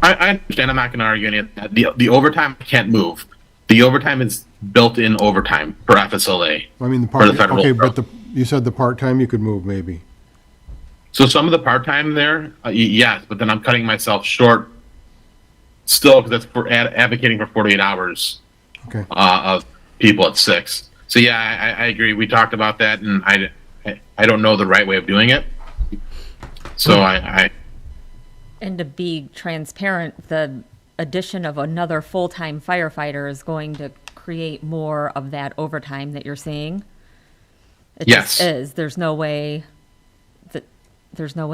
I understand. I'm not going to argue any of that. The overtime I can't move. The overtime is built-in overtime for FSLA. I mean, the For the part, federal okay, bureau. but you said the part-time you could move maybe. So some of the part-time there, yes, but then I'm cutting myself short still because that's for advocating for 48 hours Okay. of people at 6. So yeah, I agree. We talked about that, and I don't know the right way of doing it. So And to be transparent, the addition of another full-time firefighter is going to create more of that overtime that you're seeing. It Yes. just is. There's no way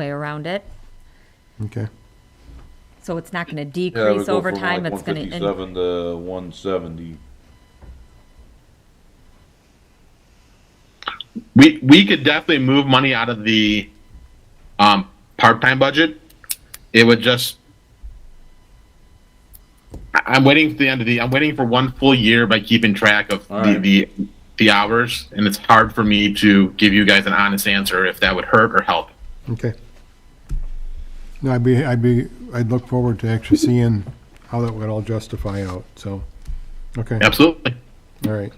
around it. Okay. So it's not going to Yeah, we decrease go from overtime. like It's going to 157 to 170. we could definitely move money out of the part-time budget. It would just. I'm waiting for the end of I'm waiting for 1 full year by keeping track of All right. the hours, and it's hard for me to give you guys an honest answer if that would hurt or help. Okay. No, I'd look forward to actually seeing how that would all justify out, so, okay, Absolutely. all right.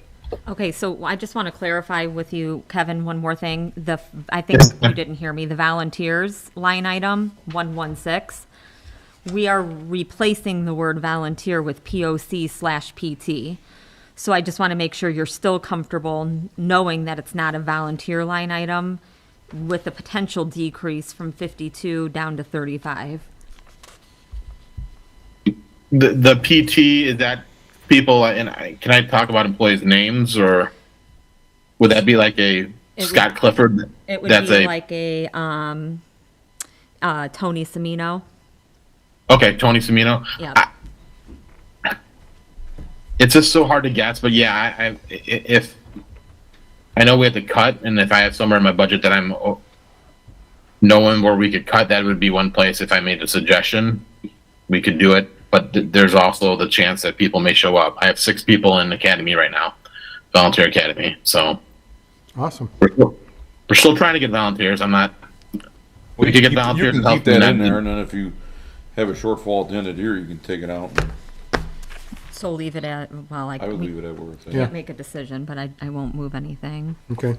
Okay, so I just want to clarify with you, Kevin, one more thing. I think you didn't hear me. The volunteers line item, 116. We are replacing the word volunteer with POC/PT. So I just want to make sure you're still comfortable knowing that it's not a volunteer line item with a potential decrease from 52 down to 35. The PT, is that people, can I talk about employees' names, or would that be like a Scott Clifford? It would be like a Tony Semino. Okay, Tony Semino. Yeah. It's just so hard to guess, but yeah, if I know we have to cut, and if I have somewhere in my budget that I'm knowing where we could cut, that would be one place. If I made a suggestion, we could do it. But there's also the chance that people may show up. I have 6 people in academy right now, volunteer academy. So Awesome. we're still trying to get volunteers. I'm not. We could get volunteers You to can help keep that them. in there, and then if you have a shortfall at the end of the year, you can take it out. So leave it at, well, I would leave it at where it's at. Yeah. can't make a decision, but I won't move anything. Okay.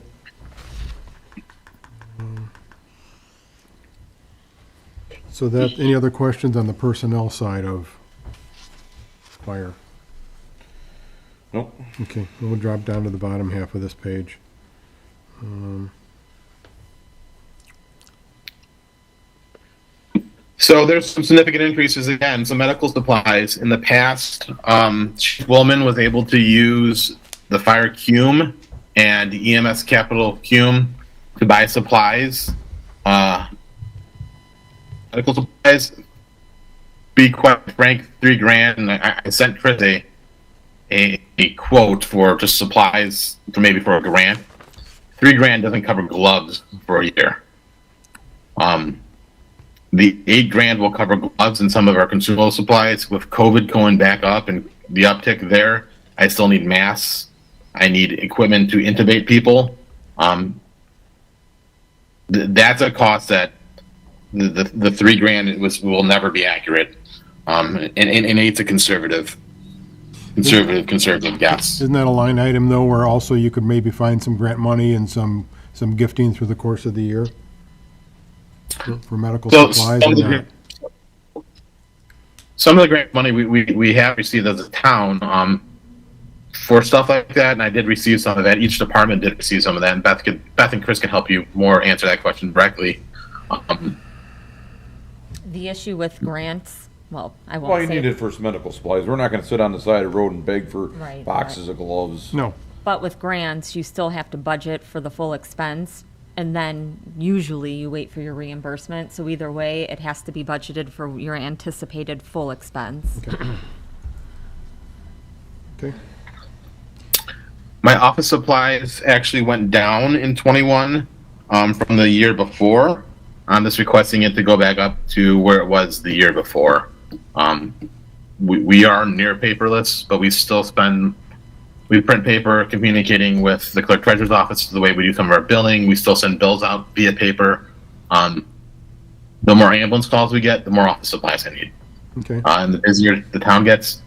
So that, any other questions on the personnel side of fire? Nope. Okay, we'll drop down to the bottom half of this page. So there's some significant increases again. So medical supplies. In the past, Chief Willman was able to use the fire cume and EMS capital cume to buy supplies. Medical supplies, be quite frank, $3,000. And I sent Chris a quote for just supplies for maybe for a grant. $3,000 doesn't cover gloves for a year. The $8,000 will cover gloves and some of our consumable supplies. With COVID going back up and the uptick there, I still need masks. I need equipment to intubate people. That's a cost that the $3,000 will never be accurate. And it's a conservative guess. Isn't that a line item, though, where also you could maybe find some grant money and some gifting through the course of the year? For medical supplies or not? Some of the grant money we have received as a town for stuff like that, and I did receive some of that. Each department did receive some of that, and Beth and Chris can help you more answer that question directly. The issue with grants, well, I Well, won't you say, need it for medical supplies. We're not gonna sit on the side of the road and beg for Right, boxes of gloves. No, but with grants, you still have to budget for the full expense. and then usually you wait for your reimbursement. So either way, it has to be budgeted for your anticipated full expense. Okay. My office supplies actually went down in 21 from the year before. I'm just requesting it to go back up to where it was the year before. We are near paperless, but we print paper communicating with the clerk treasurer's office the way we do some of our billing. We still send bills out via paper. The more ambulance calls we get, the more office supplies I need. Okay. And the busier the town gets,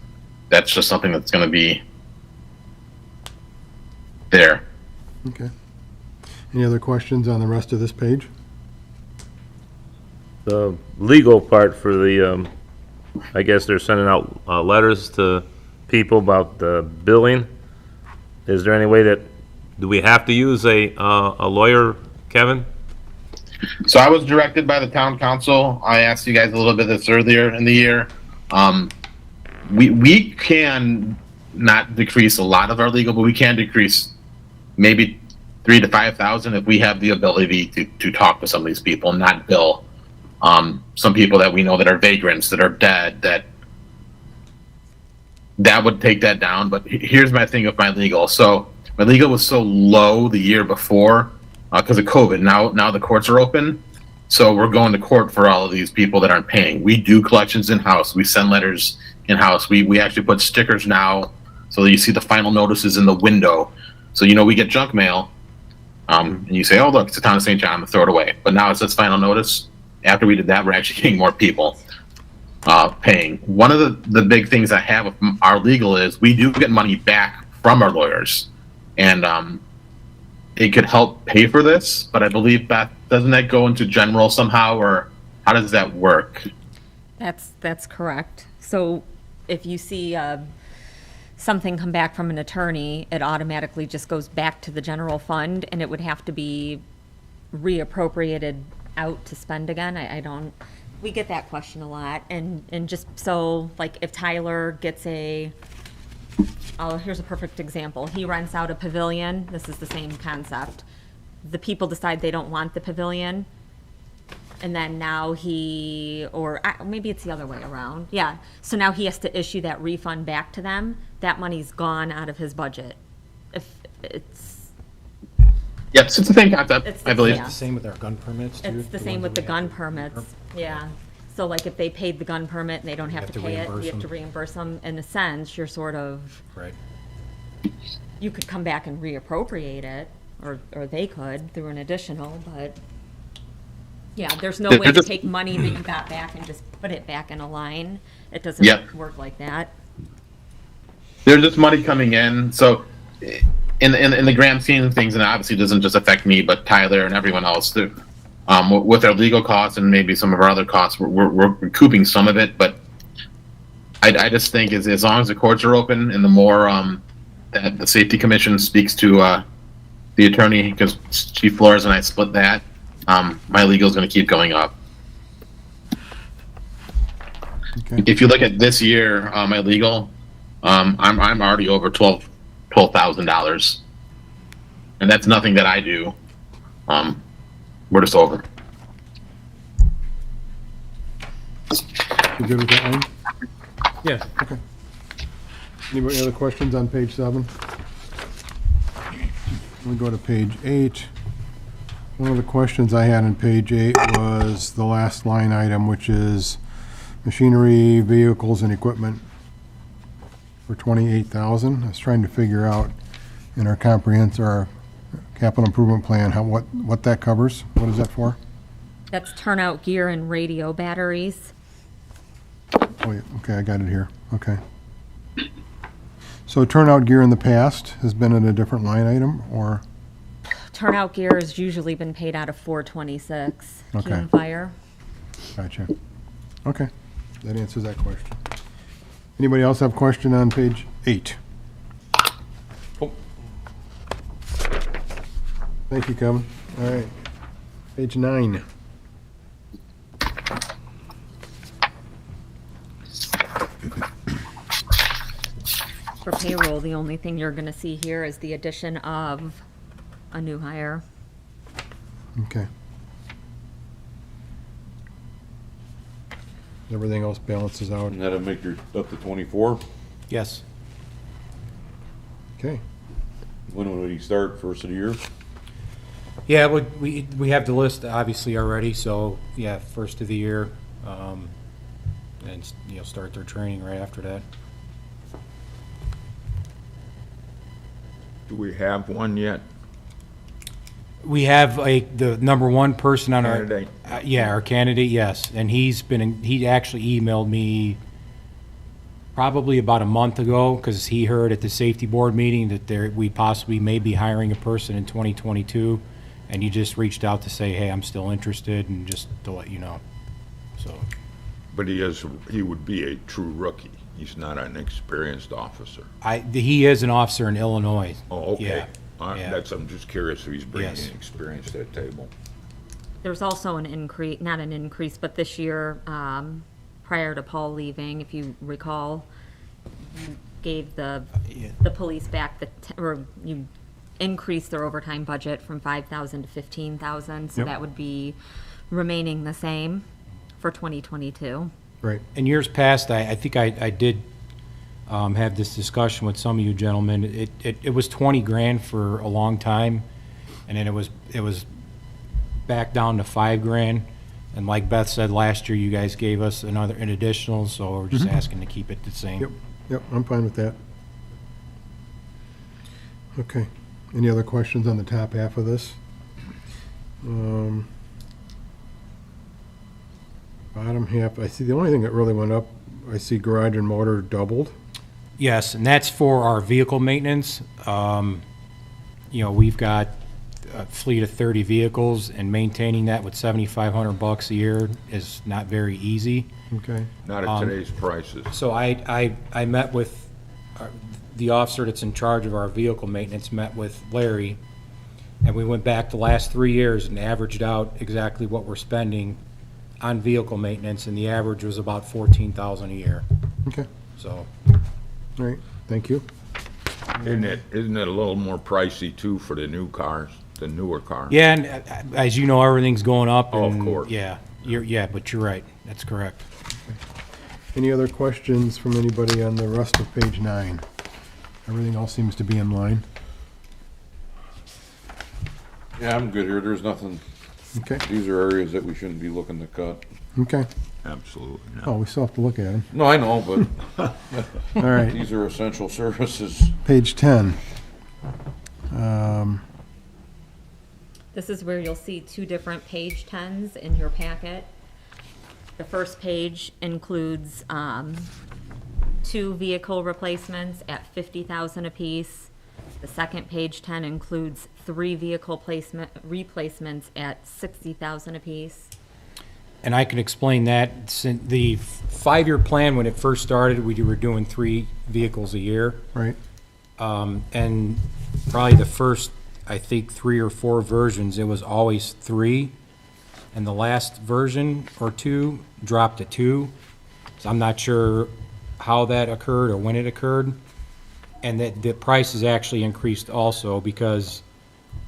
that's just something that's going to be there. Okay. Any other questions on the rest of this page? The legal part for the, I guess they're sending out letters to people about the billing. Is there any way do we have to use a lawyer, Kevin? So I was directed by the town council. I asked you guys a little bit this earlier in the year. We can not decrease a lot of our legal, but we can decrease maybe 3,000 to 5,000 if we have the ability to talk to some of these people and not bill some people that we know that are vagrants, that are dead, that would take that down. But here's my thing with my legal. So my legal was so low the year before because of COVID. Now the courts are open. So we're going to court for all of these people that aren't paying. We do collections in-house. We send letters in-house. We actually put stickers now so that you see the final notices in the window. So, we get junk mail and you say, oh, look, it's the town of St. John, throw it away. But now it says final notice. After we did that, we're actually getting more people paying. One of the big things I have with our legal is we do get money back from our lawyers. And it could help pay for this, but I believe doesn't that go into general somehow, or how does that work? That's correct. So if you see something come back from an attorney, it automatically just goes back to the general fund, and it would have to be reappropriated out to spend again. We get that question a lot, and just so, like, if Tyler gets here's a perfect example. He rents out a pavilion. This is the same concept. The people decide they don't want the pavilion, and then now maybe it's the other way around. Yeah. So now he has to issue that refund back to them. That money's gone out of his budget. If it's Yep, so it's the same concept, I believe. yeah. The same with our gun permits, too? It's the same with the gun permits, yeah. So like if they paid the gun permit and they don't have to pay it, you have to reimburse them. In a sense, you're sort of, Right. you could come back and reappropriate it, or they could through an additional, but yeah, there's no way to take money that you got back and just put it back in a line. It doesn't Yep. work like that. There's just money coming in, so in the grand scheme of things, and obviously it doesn't just affect me, but Tyler and everyone else too. With our legal costs and maybe some of our other costs, we're recouping some of it, but I just think as long as the courts are open and the more that the safety commission speaks to the attorney, because Chief Flores and I split that, my legal is going to keep going up. Okay. If you look at this year, my legal, I'm already over $12,000, and that's nothing that I do. We're just over. You good with that one? Yeah. Anybody other questions on page 7? We go to page 8. One of the questions I had on page 8 was the last line item, which is machinery, vehicles, and equipment for $28,000. I was trying to figure out in our our capital improvement plan, what that covers. What is that for? That's turnout gear and radio batteries. Oh, yeah, okay, I got it here. Okay. So turnout gear in the past has been in a different line item, or? Turnout gear has usually been paid out of 426. Okay. Human fire. Gotcha. Okay, that answers that question. Anybody else have a question on page 8? Oh. Thank you, Kevin. All right. Page 9. For payroll, the only thing you're gonna see here is the addition of a new hire. Okay. Everything else balances out. And that'll make your up to 24. Yes. Okay. When would he start? First of the year? Yeah, we have the list obviously already, so, yeah, first of the year, and, you know, start their training right after that. Do we have one yet? We have the number one person on our. Candidate. Yeah, our candidate, yes, and he actually emailed me probably about a month ago, because he heard at the safety board meeting that we possibly may be hiring a person in 2022, and he just reached out to say, hey, I'm still interested, and just to let you know, so. But he would be a true rookie. He's not an experienced officer. He is an officer in Illinois. Oh, okay. Yeah, yeah. I'm just curious if he's bringing Yes. any experience to that table. There's also an increase, not an increase, but this year, prior to Paul leaving, if you recall, you gave the police back or you increased their overtime budget from 5,000 to 15,000, so Yep. that would be remaining the same for 2022. Right. In years past, I think I did have this discussion with some of you gentlemen. It was 20 grand for a long time, and then it was back down to 5 grand. And like Beth said, last year you guys gave us an additional, so we're just asking to keep it the same. Yep, yep, I'm fine with that. Okay. Any other questions on the top half of this? Bottom half, I see the only thing that really went up, I see garage and motor doubled. Yes, and that's for our vehicle maintenance. You know, we've got a fleet of 30 vehicles, and maintaining that with $7,500 a year is not very easy. Okay. Not at today's prices. So I met with the officer that's in charge of our vehicle maintenance, met with Larry, and we went back the last 3 years and averaged out exactly what we're spending on vehicle maintenance, and the average was about $14,000 a year. Okay, So, all right, thank you. Isn't it a little more pricey too for the newer cars? yeah, and as you know, everything's going up. Oh, of and, course. Yeah, but you're right. That's correct. Any other questions from anybody on the rest of page 9? Everything else seems to be in line. Yeah, I'm good here. There's nothing. Okay, These are areas that we shouldn't be looking to cut. okay. Absolutely Oh, not. we still have to look at them. No, I know, but All right, these are essential services. page 10. This is where you'll see 2 different page 10s in your packet. The first page includes 2 vehicle replacements at 50,000 apiece. The second page 10 includes 3 vehicle replacements at 60,000 apiece. And I can explain that. Since the 5-year plan, when it first started, we were doing 3 vehicles a year. Right, And probably the first, I think, 3 or 4 versions, it was always 3. And the last version or 2 dropped to 2. So I'm not sure how that occurred or when it occurred. And that the price has actually increased also because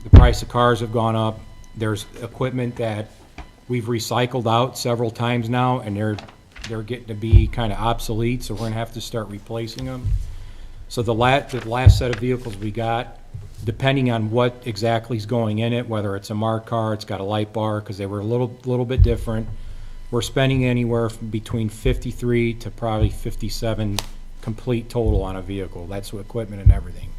the price of cars have gone up. There's equipment that we've recycled out several times now, and they're getting to be kind of obsolete, so we're gonna have to start replacing them. So the last set of vehicles we got, depending on what exactly is going in it, whether it's a marked car, it's got a light bar, because they were a little bit different. We're spending anywhere from between 53 to probably 57 complete total on a vehicle. That's with equipment and everything.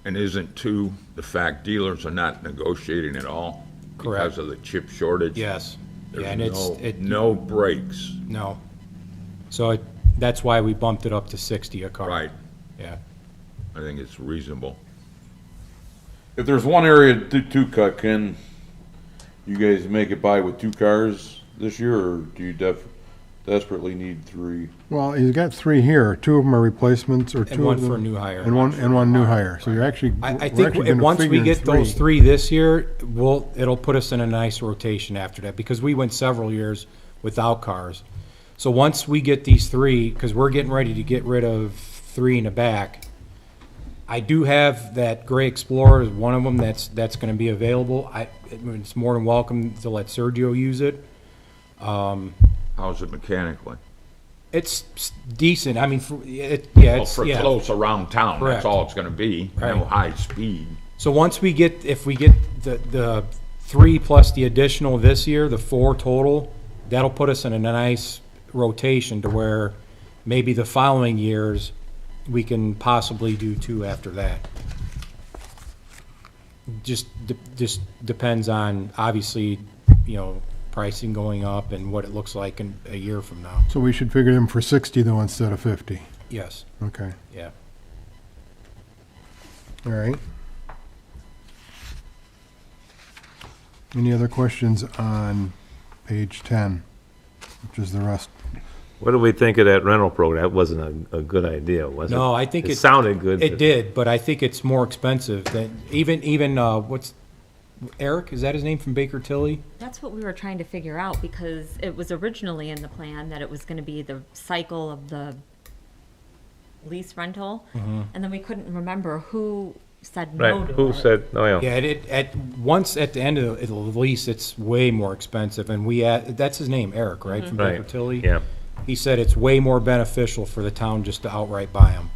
And isn't too, the fact dealers are not negotiating at all? Correct. Because of the chip shortage? Yes. Yeah, and There's no breaks. No. So that's why we bumped it up to 60 a car. Right. Yeah. I think it's reasonable. If there's one area to cut, can you guys make it by with 2 cars this year, or do you desperately need 3? well, you've got 3 here, 2 of them are replacements, or 2 And one of them. for a new hire. And one new hire, so you're actually, I we're think actually gonna once we figure get those 3 this year, it'll put us in a nice rotation after that, because we went several years without cars. So once we get these 3, because we're getting ready to get rid of 3 in the back, I do have that gray Explorer is one of them that's gonna be available. It's more than welcome to let Sergio use it. How's it mechanically? It's decent. I mean, For close around town, Correct. that's all it's gonna be, no Right. high speed. So if we get the 3 plus the additional this year, the 4 total, that'll put us in a nice rotation to where maybe the following years, we can possibly do 2 after that. Just depends on, obviously, pricing going up and what it looks like in a year from now. So we should figure them for 60 though instead of 50. Yes, Okay, yeah. all right. Any other questions on page 10, which is the rest? What do we think of that rental program? That wasn't a good idea, was it? No, I think It sounded good. It did, but I think it's more expensive than, even, Eric, is that his name from Baker Tilly? That's what we were trying to figure out, because it was originally in the plan that it was gonna be the cycle of the lease rental, and then we couldn't remember who said no Right, to who it. said, oh, yeah. Yeah, once at the end of the lease, it's way more expensive, and that's his name, Eric, right, from Baker Right, Tilly? yeah. He said it's way more beneficial for the town just to outright buy them,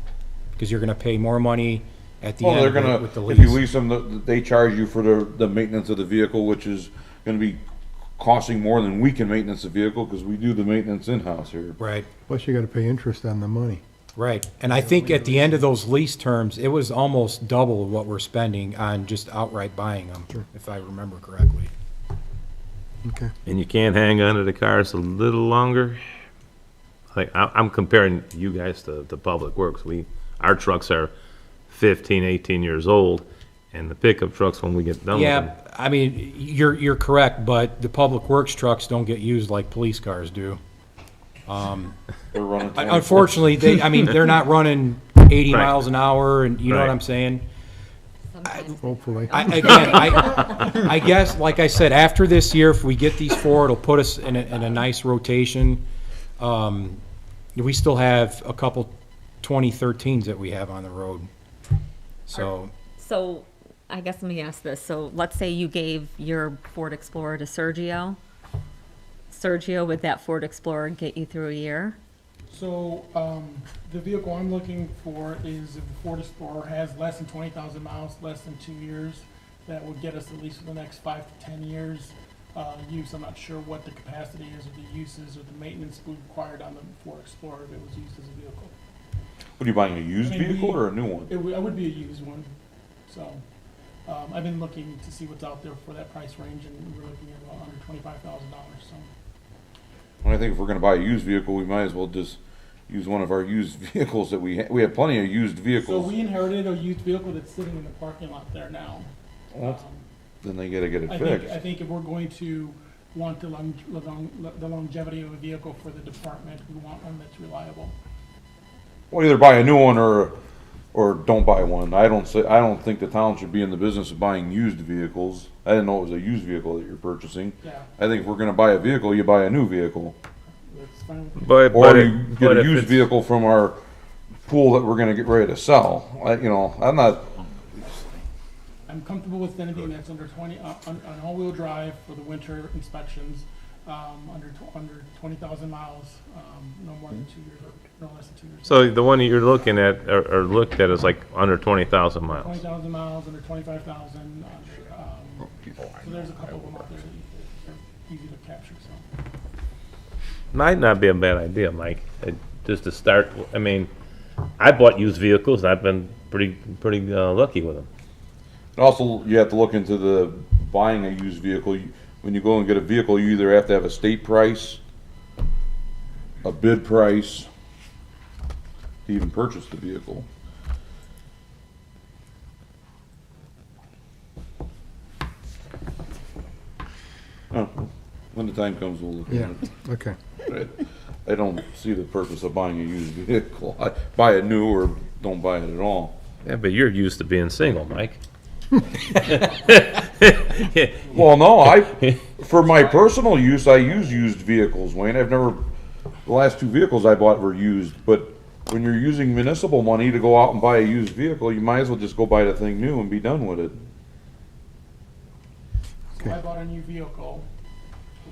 because you're gonna pay more money at the Well, end they're of it gonna, with the if you lease. lease them, they charge you for the maintenance of the vehicle, which is gonna be costing more than we can maintenance the vehicle, because we do the maintenance in-house here. Right, Plus you gotta pay interest on the money. right. And I think at the end of those lease terms, it was almost double what we're spending on just outright buying them, if I remember correctly. Okay. And you can't hang on to the cars a little longer? Like, I'm comparing you guys to Public Works. Our trucks are 15, 18 years old, and the pickup trucks, when we get done with them. Yeah, I mean, you're correct, but the Public Works trucks don't get used like police cars do. They're running 24. Unfortunately, they're not running 80 Right. miles an hour, and you know what Right. I'm saying? Sometimes. Hopefully. I guess, like I said, after this year, if we get these 4, it'll put us in a nice rotation. We still have a couple 2013s that we have on the road. So, So, I guess let me ask this, so let's say you gave your Ford Explorer to Sergio. Sergio, would that Ford Explorer get you through a year? So, the vehicle I'm looking for is if the Ford Explorer has less than 20,000 miles, less than 2 years, that would get us at least for the next 5 to 10 years. Use, I'm not sure what the capacity is, or the uses, or the maintenance we required on the Ford Explorer if it was used as a vehicle. What, are you buying a used I mean, vehicle we- or a new one? It would be a used one, so, I've been looking to see what's out there for that price range, and we're looking at about under $25,000, so. Well, I think if we're gonna buy a used vehicle, we might as well just use one of our used vehicles that we have plenty of used So vehicles. we inherited a used vehicle that's sitting in the parking lot there now. Then they gotta get it I fixed. think if we're going to want the longevity of a vehicle for the department, we want one that's reliable. Well, either buy a new one or don't buy one. I don't think the town should be in the business of buying used vehicles. I didn't know it was a used vehicle that you're purchasing. Yeah, I think if we're gonna buy a vehicle, you buy a new vehicle. that's fine with me. But Or it- you get but a if used it's- vehicle from our pool that we're gonna get ready to sell. I'm not, I'm comfortable with anything that's under 20, on all-wheel drive for the winter inspections, under 20,000 miles, no more than 2 years, or no less than 2 years. So the one that you're looking at, or looked at, is like under 20,000 miles. 20,000 miles, under 25,000, so there's a couple of them out there that are easy to capture, so. Might not be a bad idea, Mike, just to start. I mean, I bought used vehicles, I've been pretty lucky with them. and also you have to look into the buying a used vehicle. When you go and get a vehicle, you either have to have a state price, a bid price, to even purchase the vehicle. Oh, when the time comes, we'll look Yeah, at okay. it. I don't see the purpose of buying a used vehicle. I buy it new or don't buy it at all. Yeah, but you're used to being single, Mike. Well, no, for my personal use, I use used vehicles, Wayne. The last 2 vehicles I bought were used, but when you're using municipal money to go out and buy a used vehicle, you might as well just go buy the thing new and be done with it. So I bought a new vehicle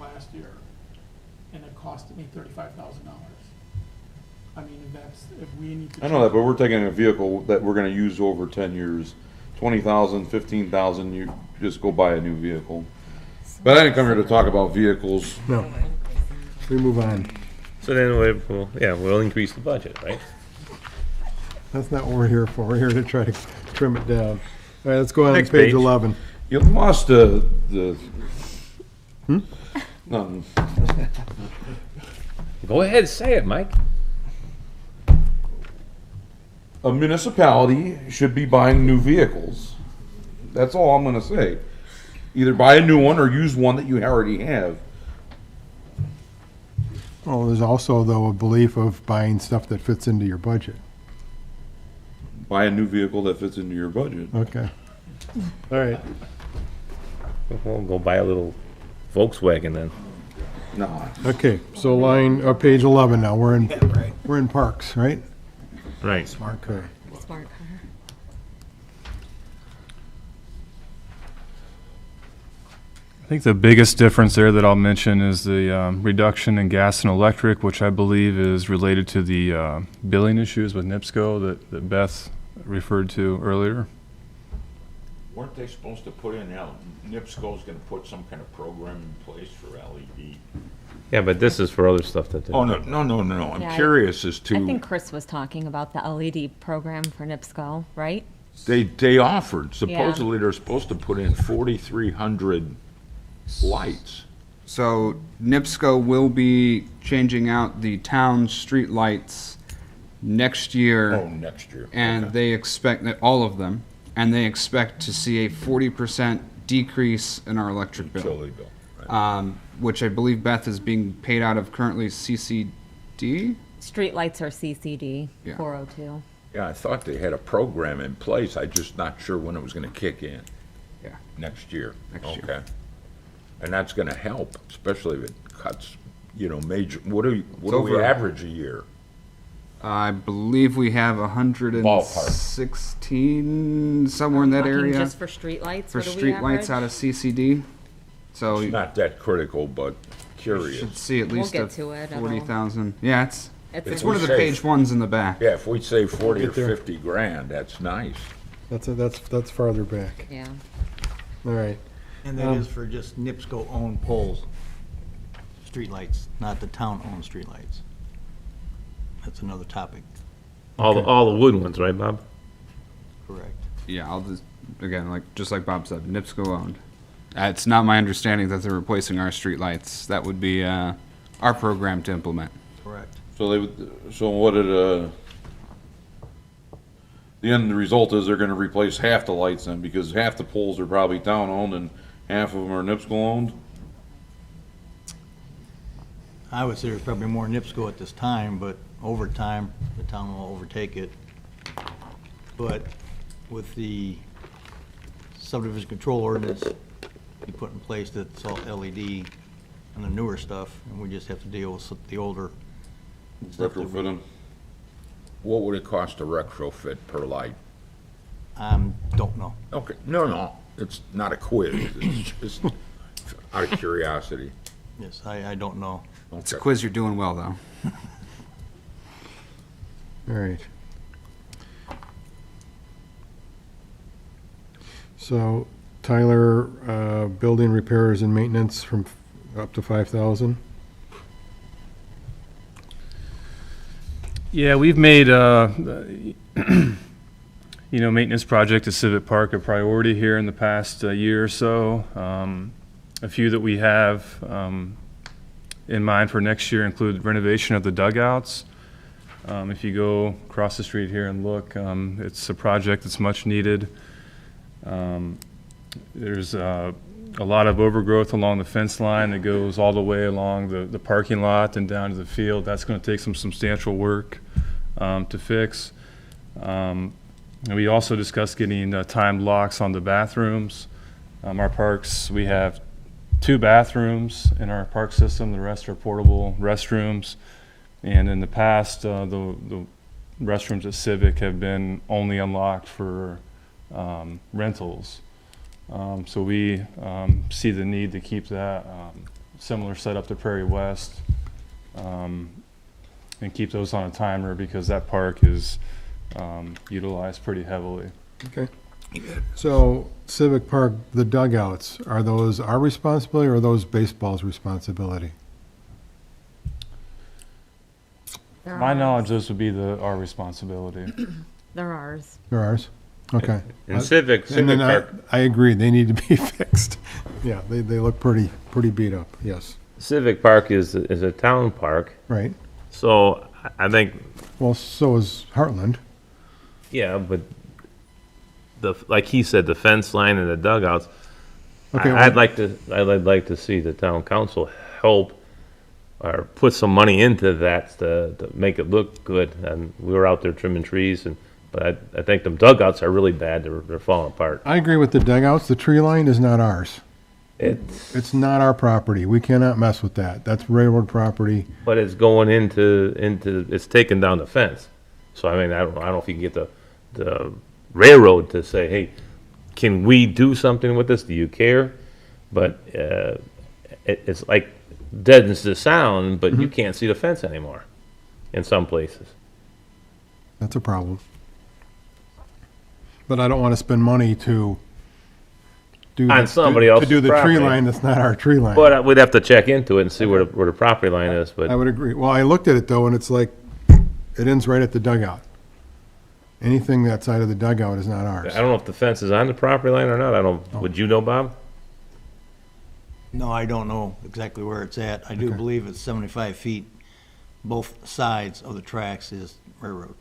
last year, and it costed me $35,000. I mean, if we need to. I know that, but we're taking a vehicle that we're gonna use over 10 years, 20,000, 15,000, you just go buy a new vehicle. But I didn't come here to talk about vehicles. No. We move on. So then we'll increase the budget, right? That's not what we're here for. We're here to try to trim it down. All right, let's go on to Next page page. 11. You lost the. Nothing. Go ahead, say it, Mike. A municipality should be buying new vehicles. That's all I'm gonna say. Either buy a new one or use one that you already have. Well, there's also, though, a belief of buying stuff that fits into your budget. Buy a new vehicle that fits into your budget. Okay. All right. We'll go buy a little Volkswagen then. No. Okay, so page 11 now. We're in parks, right? Right. Okay. Smart car. I think the biggest difference there that I'll mention is the reduction in gas and electric, which I believe is related to the billing issues with NIPSCO that Beth referred to earlier. Weren't they supposed to put in, NIPSCO's gonna put some kind of program in place for LED? Yeah, but this is for other stuff that. Oh, no, I'm Yeah, curious as I think to, Chris was talking about the LED program for NIPSCO, right? they offered, supposedly they're supposed to put in 4,300 lights. So NIPSCO will be changing out the town street lights next year. Oh, next year. And Okay. they expect that all of them, and they expect to see a 40% decrease in our electric bill. Utility bill, right. Which I believe Beth is being paid out of currently CCD. Streetlights are CCD Yeah. 402. Yeah, I thought they had a program in place, I'm just not sure when it was gonna kick in. Yeah. Next year. Next year. Okay. And that's gonna help, especially if it cuts, major, what do we over. average a year? I believe we have 116, somewhere in that Talking area, Just for streetlights? for what do we streetlights average? out of CCD. So It's you not that critical, but should curious. see at We'll least get a to it. 40,000. Yeah, it's It's one of the safe. page ones in the back. Yeah, if we save 40 or Get there. 50 grand, that's nice. That's farther back. Yeah. All right. And that is for just NIPSCO-owned poles, streetlights, not the town-owned streetlights. That's another topic, All the wood ones, right, Bob? correct? Yeah, I'll just, again, just like Bob said, NIPSCO owned. It's not my understanding that they're replacing our streetlights. That would be our program to implement. Correct. So what did, the end result is they're gonna replace half the lights then, because half the poles are probably town-owned and half of them are NIPSCO-owned? I would say there's probably more NIPSCO at this time, but over time, the town will overtake it. But with the subdivision control ordinance we put in place, that's all LED and the newer stuff, and we just have to deal with the older stuff that Retrofit we, them? What would it cost to retrofit per light? don't know. Okay, no, it's not a quiz, it's just out of curiosity. Yes, I don't know. It's a Okay. quiz you're doing well, though. All right. So Tyler, building repairs and maintenance from up to 5,000? Yeah, we've made, maintenance project at Civic Park a priority here in the past year or so. A few that we have in mind for next year include renovation of the dugouts. If you go across the street here and look, it's a project that's much needed. There's a lot of overgrowth along the fence line that goes all the way along the parking lot and down to the field. That's going to take some substantial work to fix. And we also discussed getting timed locks on the bathrooms. Our parks, we have 2 bathrooms in our park system. The rest are portable restrooms. And in the past, the restrooms at Civic have been only unlocked for rentals. So we see the need to keep that similar setup to Prairie West, and keep those on a timer because that park is utilized pretty heavily. Okay. So Civic Park, the dugouts, are those our responsibility or are those baseball's responsibility? They're My ours. knowledge, those would be our responsibility. They're ours. They're ours? Okay. And Civic And then Park, I agree, they need to be fixed. Yeah, they look pretty beat up, yes. Civic Park is a town park, Right. so I think, Well, so is Heartland. yeah, but like he said, the fence line and the dugouts, Okay, I'd like to see the town council help or put some money into that to make it look good. And we were out there trimming trees, but I think them dugouts are really bad. They're falling apart. I agree with the dugouts. The tree line is not ours. It's It's not our property. We cannot mess with that. That's railroad property. but it's going into it's taking down the fence. So I mean, I don't know if you can get the railroad to say, hey, can we do something with this? Do you care? But it's like deadens the sound, but you can't see the fence anymore in some places. That's a problem. But I don't want to spend money to do On somebody else's to do the tree property. line that's not our tree line. But we'd have to check into it and see where the property line is, but. I would agree. Well, I looked at it though, and it's like, it ends right at the dugout. Anything that side of the dugout is not ours. I don't know if the fence is on the property line or not. I don't, would you know, Bob? No, I don't know exactly where it's at. I do Okay. believe it's 75 feet. Both sides of the tracks is railroad.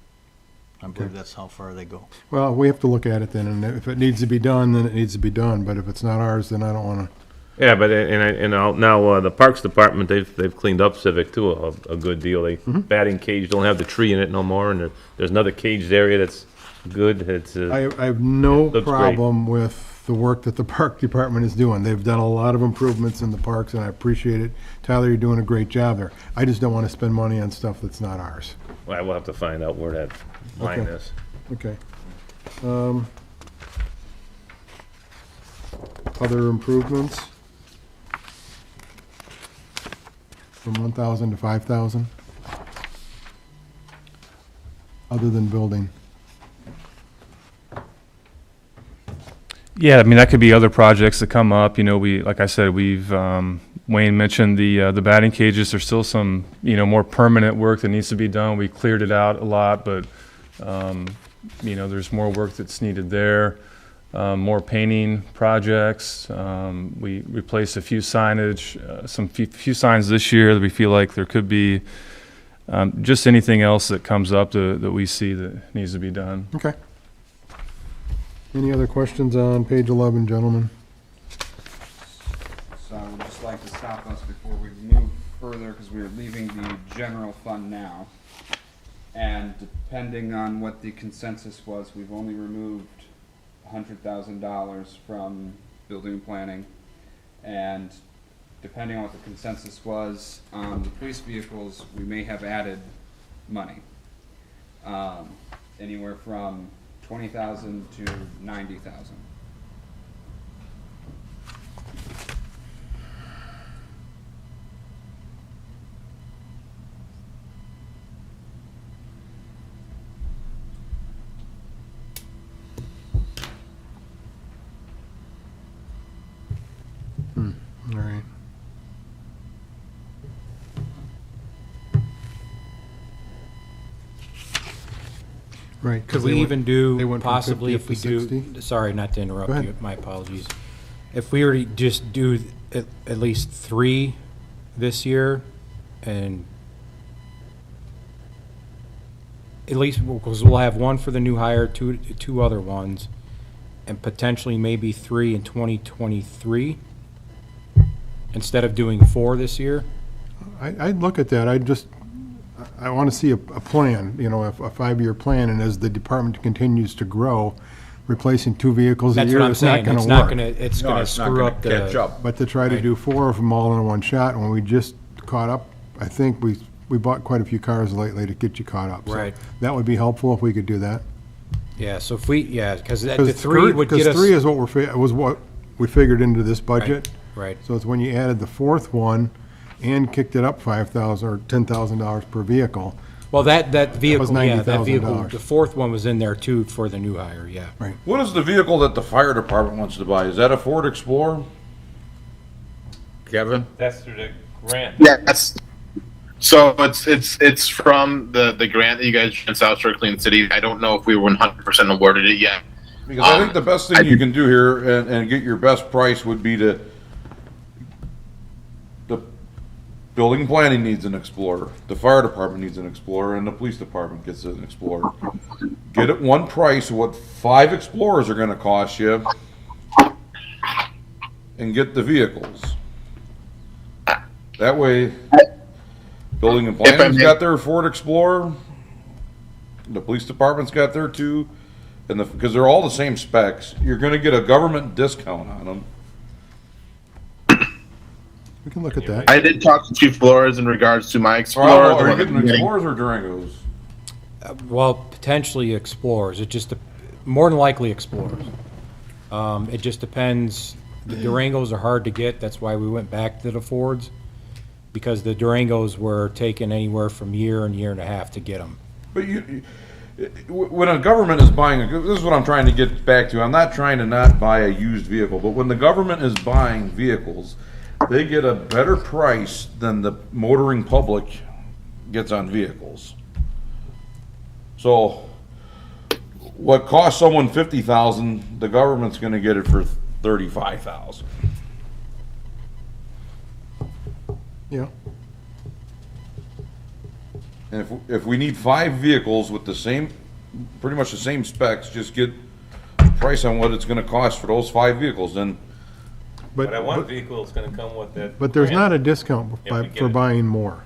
I believe that's how far they go. Well, we have to look at it then, and if it needs to be done, then it needs to be done, but if it's not ours, then I don't want to. Yeah, but now the Parks Department, they've cleaned up Civic too, a good deal. They batting cage don't have the tree in it no more, and there's another caged area that's good. It's I have no Looks great. problem with the work that the park department is doing. They've done a lot of improvements in the parks, and I appreciate it. Tyler, you're doing a great job there. I just don't want to spend money on stuff that's not ours. well, we'll have to find out where that line Okay. is. Okay. Other improvements? From 1,000 to 5,000? Other than building? Yeah, I mean, that could be other projects that come up, you know, like I said, Wayne mentioned the batting cages, there's still some, more permanent work that needs to be done. We cleared it out a lot, but, there's more work that's needed there. More painting projects. We replaced a few signage, few signs this year that we feel like there could be, just anything else that comes up that we see that needs to be done. Okay. Any other questions on page 11, gentlemen? So I would just like to stop us before we move further, because we are leaving the general fund now. And depending on what the consensus was, we've only removed $100,000 from building and planning. And depending on what the consensus was on the police vehicles, we may have added money. Anywhere from 20,000 to 90,000. All right. Right. 'cause Could we they went- even they do, went from possibly 50 if we up to do, 60? sorry, not to interrupt Go ahead. you, my apologies. If we were to just do at least 3 this year, and at least, because we'll have 1 for the new hire, 2 other ones, and potentially maybe 3 in 2023, instead of doing 4 this year. I'd look at that. I want to see a plan, a 5-year plan, and as the department continues to grow, replacing 2 vehicles a That's year, what I'm it's not saying, going it's to not work. gonna, it's No, gonna it's not screw gonna up the. catch up. But to try to Right. do 4 of them all in one shot, when we just caught up, I think we bought quite a few cars lately to get you caught up. So Right. That would be helpful if we could do that. Yeah, so if we, yeah, because the Because three would get us. Because three is what was what we figured into this budget. Right. So it's when you added the fourth one and kicked it up $5,000 or $10,000 per vehicle. Well, that vehicle, yeah, that $90,000. vehicle, the fourth one was in there too for the new hire, yeah. Right. What is the vehicle that the fire department wants to buy? Is that a Ford Explorer? Kevin? That's through the grant. Yeah, so it's from the grant that you guys sent out for Clean City. I don't know if we were 100% awarded it yet. Because I think the best thing you can do here and get your best price would be the building and planning needs an Explorer, the fire department needs an Explorer, and the police department gets an Explorer. Get it one price of what 5 Explorers are gonna cost you, and get the vehicles. That way, building and planning's got their Ford Explorer, the police department's got their 2, and because they're all the same specs, you're gonna get a government discount on them. We can look at that. I did talk to Chief Flores in regards to my Are Explorer. you getting Explorers or Durangos? Well, potentially Explorers, it just, more than likely Explorers. It just depends, the Durangos are hard to get, that's why we went back to the Fords, because the Durangos were taking anywhere from year and a half to get them. But when a government is buying, this is what I'm trying to get back to. I'm not trying to not buy a used vehicle, but when the government is buying vehicles, they get a better price than the motoring public gets on vehicles. So, what costs someone $50,000, the government's going to get it for $35,000. Yeah. And if we need 5 vehicles with the same, pretty much the same specs, just get a price on what it's going to cost for those 5 vehicles, then. But that one vehicle is gonna come with that. But there's grant. not a discount If we get for it. buying more.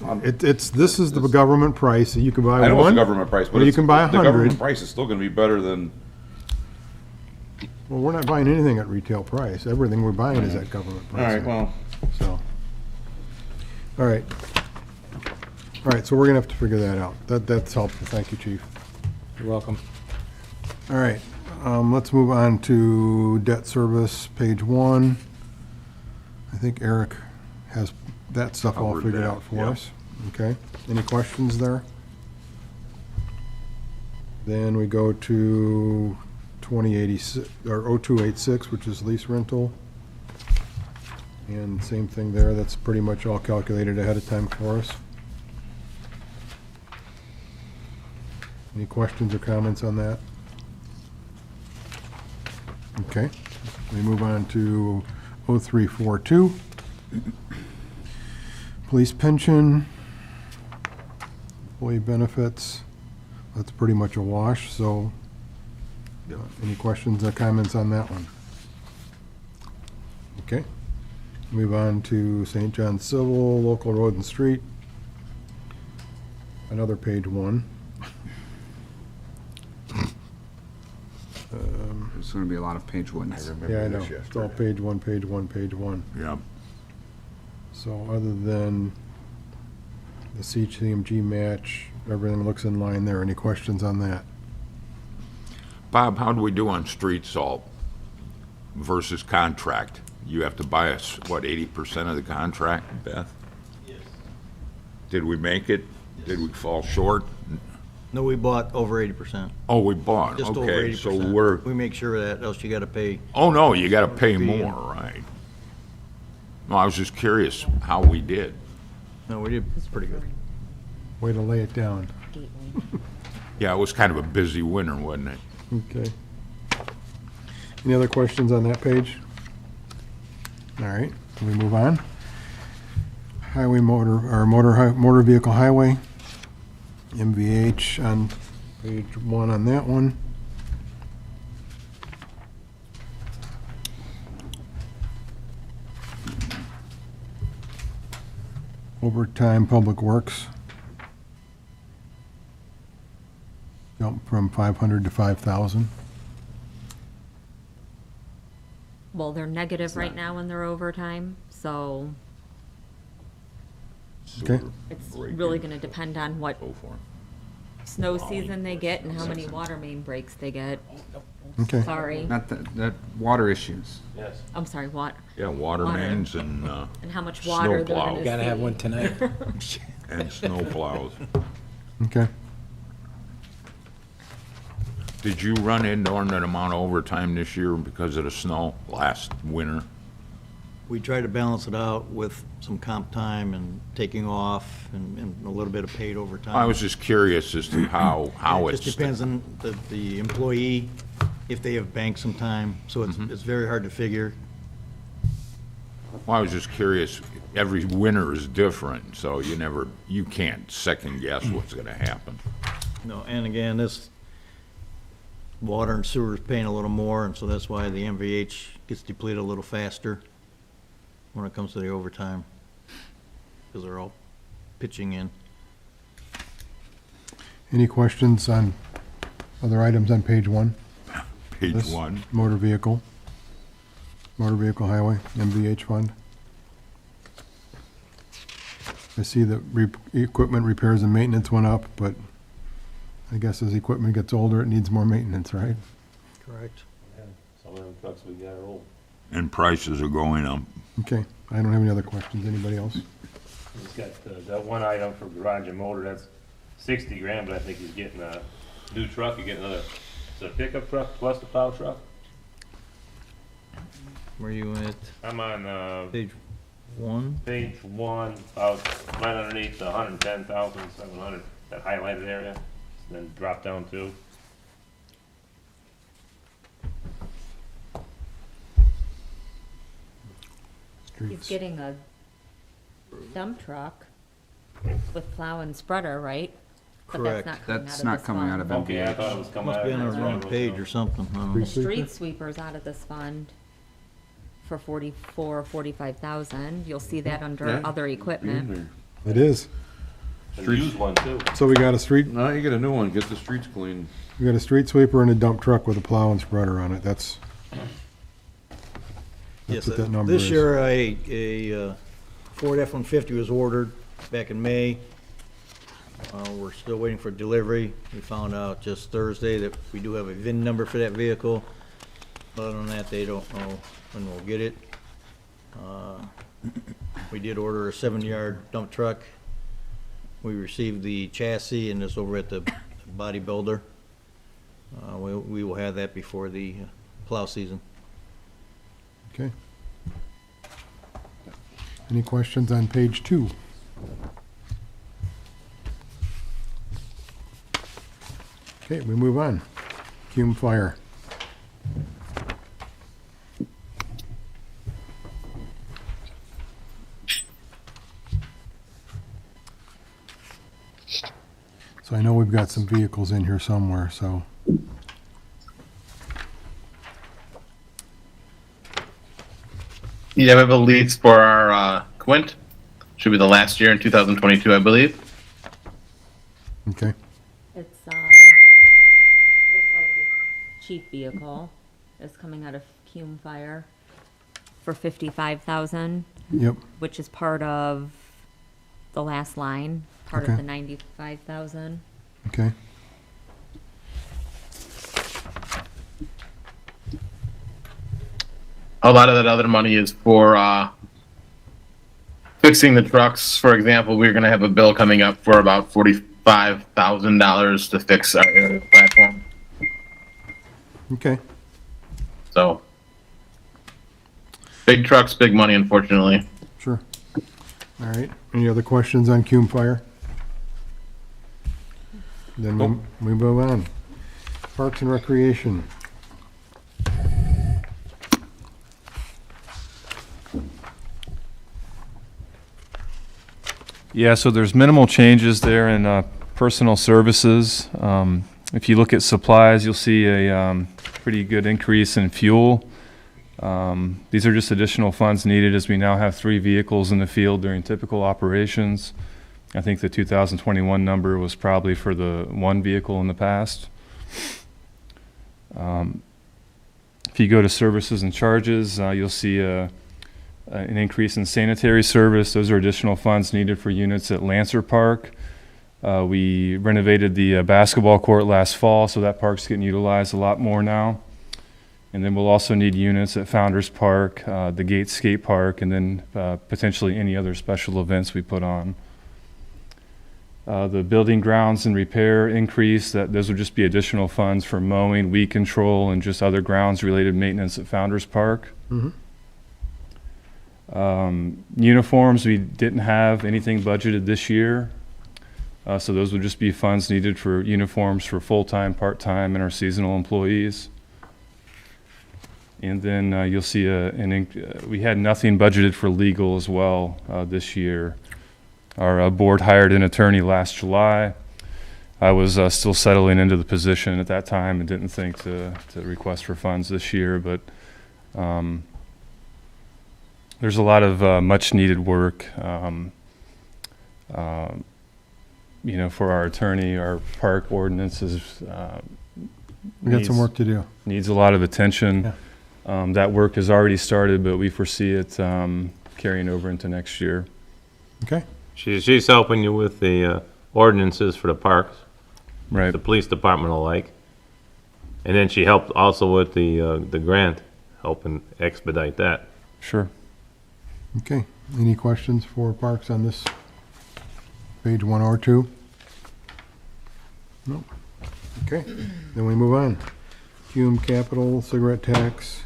This is the government price, you can buy I know it's one, the government price, but or you can buy the government 100. price is still gonna be better than, Well, we're not buying anything at retail price. Everything we're buying is at government all price. right, well, So, all right. All right, so we're gonna have to figure that out. That's helpful. Thank you, Chief. You're welcome. All right, let's move on to debt service, page 1. I think Eric has that stuff all Covered figured that, out for yeah. us. Okay, any questions there? Then we go to 2086, or 0286, which is lease rental. And same thing there, that's pretty much all calculated ahead of time for us. Any questions or comments on that? Okay, we move on to 0342. Police pension, employee benefits, that's pretty much a wash, so any questions or comments on that one? Okay, move on to St. John Civil, local road and street. Another page 1. There's gonna be a lot of page ones. Yeah, I know, it's all page 1, page 1, page 1. Yeah. So other than the CMG match, everything looks in line there. Any questions on that? Bob, how do we do on street salt versus contract? You have to buy us, what, 80% of the contract, Beth? Yes. Did we make it? Did we fall short? No, we bought over 80%, Oh, we bought, just over okay, 80%. so we're, We make sure of that, else you gotta pay. oh, no, you gotta pay Fee. more, right? No, I was just curious how we did. No, we did, it's pretty good. Way to lay it down. Yeah, it was kind of a busy winter, wasn't it? Okay. Any other questions on that page? All right, can we move on? Highway motor vehicle highway. MVH on page 1 on that one. Overtime, Public Works. Jump from 500 to 5,000. Well, they're negative right now in their overtime, so Okay. sewer It's break really in, gonna depend on what so forth. snow season they get and how many water main breaks they get. Okay. Sorry, Not that water issues. Yes. I'm sorry, what, Yeah, water Water. mains and and how much water they're Snowplow. gonna see. Gotta have one tonight. snow plows. Okay. Did you run into that amount of overtime this year because of the snow last winter? We try to balance it out with some comp time and taking off and a little bit of paid overtime. I was just curious as to how It it's. just depends on the employee, if they have banked some time, so it's very hard to figure. Well, I was just curious, every winter is different, so you can't second guess what's gonna happen. No, and again, this water and sewer is paying a little more, and so that's why the MVH gets depleted a little faster when it comes to the overtime, because they're all pitching in. Any questions on other items on page one? Page This one. Motor vehicle highway, MVH fund. I see that equipment repairs and maintenance went up, but I guess as equipment gets older, it needs more maintenance, right? Correct. Some of them trucks we got are old. And prices are going up. Okay, I don't have any other questions. Anybody else? He's got that one item for garage and motor, that's 60 grand, but I think he's getting a new truck, you get another, it's a pickup truck plus the plow truck. Where you at? I'm on, Page one? page one, about right underneath the 110,700, that highlighted area, then drop down to. He's Streets. getting a dump truck with plow and spreader, right? But Correct. That's not coming out of Okay, I MVH. thought it was coming Must out be of. on the wrong page or something. I don't know. The street sweeper's out of this fund for 45,000. You'll see that under other equipment. It is. A used one too. So we got a street, No, you get a new one, get the streets clean. we got a street sweeper and a dump truck with a plow and spreader on it. That's Yes, what that number this is. year, a Ford F-150 was ordered back in May. We're still waiting for delivery. We found out just Thursday that we do have a VIN number for that vehicle. Other than that, they don't know when we'll get it. We did order a 7-yard dump truck. We received the chassis and it's over at the body builder. We will have that before the plow season. okay. Any questions on page two? Okay, we move on. Cume Fire. So I know we've got some vehicles in here somewhere, so. Yeah, we have a lease for our Quint. Should be the last year in 2022, I believe. Okay, It's, looks like the chief vehicle is coming out of Cume Fire for 55,000, yep, which is part of the last line, part Okay. of the 95,000. okay, A lot of that other money is for fixing the trucks. For example, we're going to have a bill coming up for about $45,000 to fix our aerial platform. okay. So, big trucks, big money, unfortunately. Sure. All right, any other questions on Cume Fire? Then we move on. Parks and Recreation. Yeah, so there's minimal changes there in personal services. If you look at supplies, you'll see a pretty good increase in fuel. These are just additional funds needed as we now have 3 vehicles in the field during typical operations. I think the 2021 number was probably for the 1 vehicle in the past. If you go to services and charges, you'll see a an increase in sanitary service. Those are additional funds needed for units at Lancer Park. We renovated the basketball court last fall, so that park's getting utilized a lot more now. And then we'll also need units at Founders Park, the Gates Skate Park, and then potentially any other special events we put on. The building grounds and repair increase, those would just be additional funds for mowing, weed control, and just other grounds-related maintenance at Founders Park. Uniforms, we didn't have anything budgeted this year. So those would just be funds needed for uniforms for full-time, part-time, and our seasonal employees. And then you'll see we had nothing budgeted for legal as well this year. Our board hired an attorney last July. I was still settling into the position at that time and didn't think to request for funds this year, but there's a lot of much-needed work. For our attorney, our park ordinances. We got some work to do. Needs a lot of attention. Yeah. That work has already started, but we foresee it carrying over into next year. Okay. She's helping you with the ordinances for the parks. Right. The police department alike. And then she helped also with the grant, helping expedite that. Sure. Okay. Any questions for Parks on this page 1 or 2? No. Okay. Then we move on. Fume capital, cigarette tax.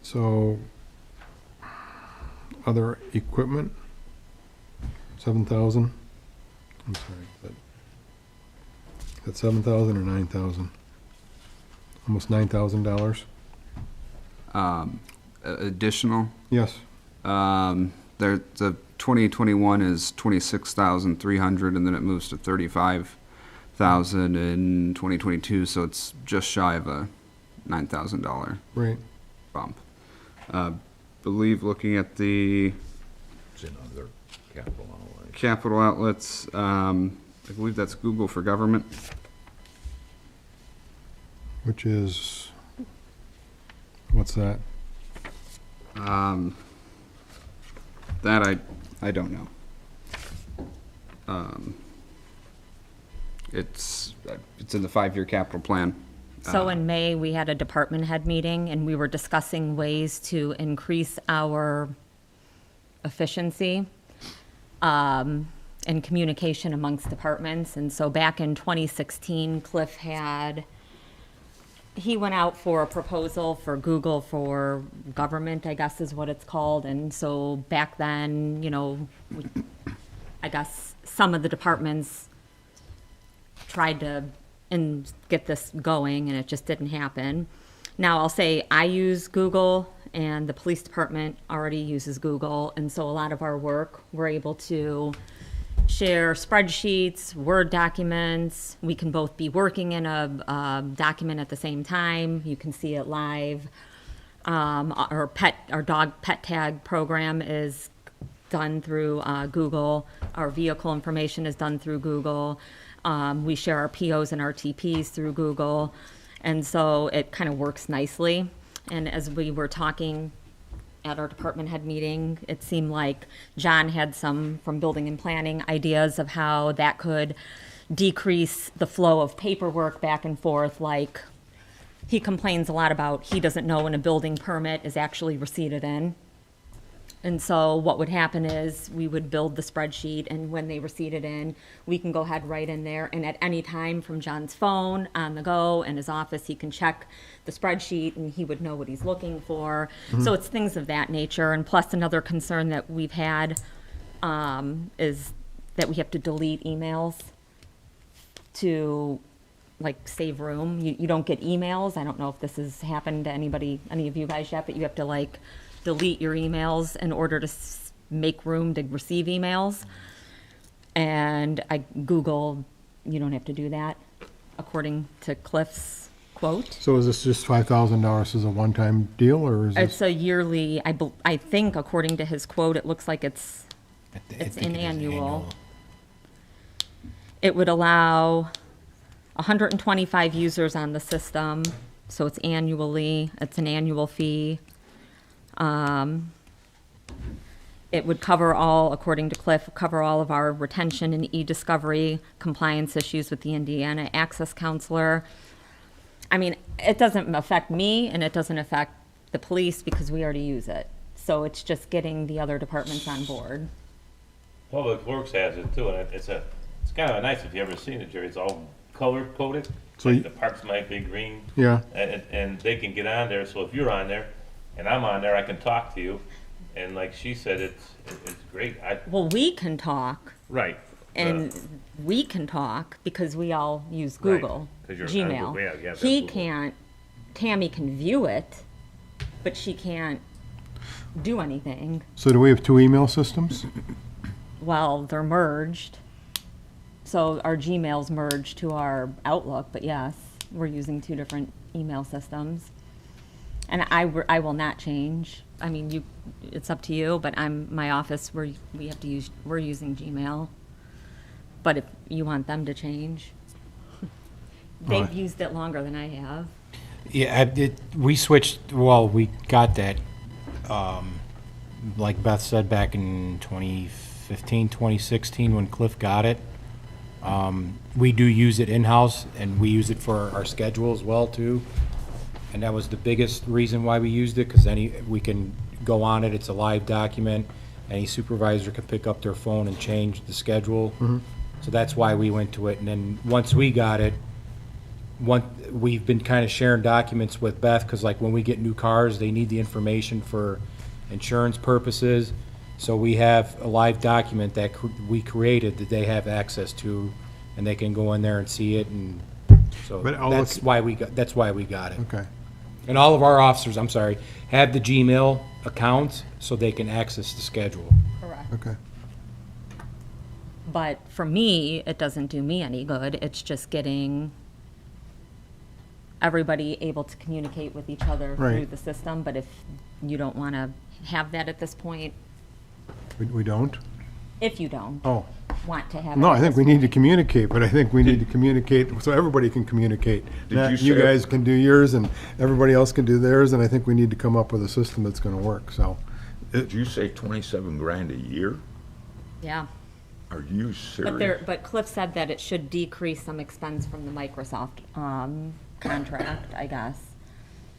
So, other equipment, 7,000. I'm sorry, is that 7,000 or 9,000? Almost $9,000. Additional, Yes. the 2021 is 26,300, and then it moves to 35,000 in 2022, so it's just shy of a $9,000 Right. bump. Believe looking at the It's in other capital outlay. capital outlets, I believe that's Google for Government. Which is, what's that? That I don't know. It's in the 5-year capital plan. So in May, we had a department head meeting, and we were discussing ways to increase our efficiency and communication amongst departments. And so back in 2016, Cliff he went out for a proposal for Google for Government, I guess is what it's called. And so back then, I guess some of the departments tried to get this going, and it just didn't happen. Now, I'll say I use Google, and the police department already uses Google, and so a lot of our work, we're able to share spreadsheets, Word documents. We can both be working in a document at the same time. You can see it live. Our dog pet tag program is done through Google. Our vehicle information is done through Google. We share our POs and our TPs through Google. And so it kind of works nicely. And as we were talking at our department head meeting, it seemed like John had some, from building and planning, ideas of how that could decrease the flow of paperwork back and forth. Like, he complains a lot about he doesn't know when a building permit is actually receipted in. And so what would happen is we would build the spreadsheet, and when they receipt it in, we can go ahead right in there, and at any time from John's phone, on the go, in his office, he can check the spreadsheet and he would know what he's looking for. So it's things of that nature. And plus, another concern that we've had is that we have to delete emails to save room. You don't get emails. I don't know if this has happened to any of you guys yet, but you have to delete your emails in order to make room to receive emails. And Google, you don't have to do that, according to Cliff's quote. So is this just $5,000 as a one-time deal, or is It's this? a yearly, I think according to his quote, it looks like it's an annual. It would allow 125 users on the system, so it's annually, it's an annual fee. It would cover all, according to Cliff, cover all of our retention and e-discovery compliance issues with the Indiana Access Counselor. I mean, it doesn't affect me and it doesn't affect the police because we already use it. So it's just getting the other departments on board. Public Works has it too, and it's kind of nice if you ever seen it, Jerry. It's all color coded. So Like you- the parks might be green. Yeah. And they can get on there, so if you're on there and I'm on there, I can talk to you. And like she said, it's great. Well, we can talk Right. and we can talk because we all use Right, Google, 'cause you're on Gmail. Google, yeah, you have He Google. can't, Tammy can view it, but she can't do anything. So do we have two email systems? Well, they're merged. So our Gmail's merged to our Outlook, but yes, we're using two different email systems. And I will not change. I mean, it's up to you, but my office, we're using Gmail. But if you want them to change, they've used it longer than I have. Yeah, we switched, well, we got that, like Beth said, back in 2015, 2016, when Cliff got it. We do use it in-house, and we use it for our schedule as well, too. And that was the biggest reason why we used it, because we can go on it, it's a live document. Any supervisor can pick up their phone and change the schedule. So that's why we went to it. And then, once we got it, we've been kind of sharing documents with Beth, because like when we get new cars, they need the information for insurance purposes. So we have a live document that we created that they have access to, and they can go in there and see it, and so But I'll that's why we got it. Okay. And all of our officers, I'm sorry, have the Gmail accounts so they can access the schedule. Correct. Okay. But for me, it doesn't do me any good. It's just getting everybody able to communicate with each other through Right. the system. But if you don't want to have that at this point, We don't? if you don't Oh. want to have it. No, at I think this we need to communicate, but I think we need to communicate so everybody can communicate. Did Not you you say- guys can do yours and everybody else can do theirs, and I think we need to come up with a system that's gonna work, so. Did you say 27 grand a year? Yeah. Are you serious? But Cliff said that it should decrease some expense from the Microsoft contract, I guess.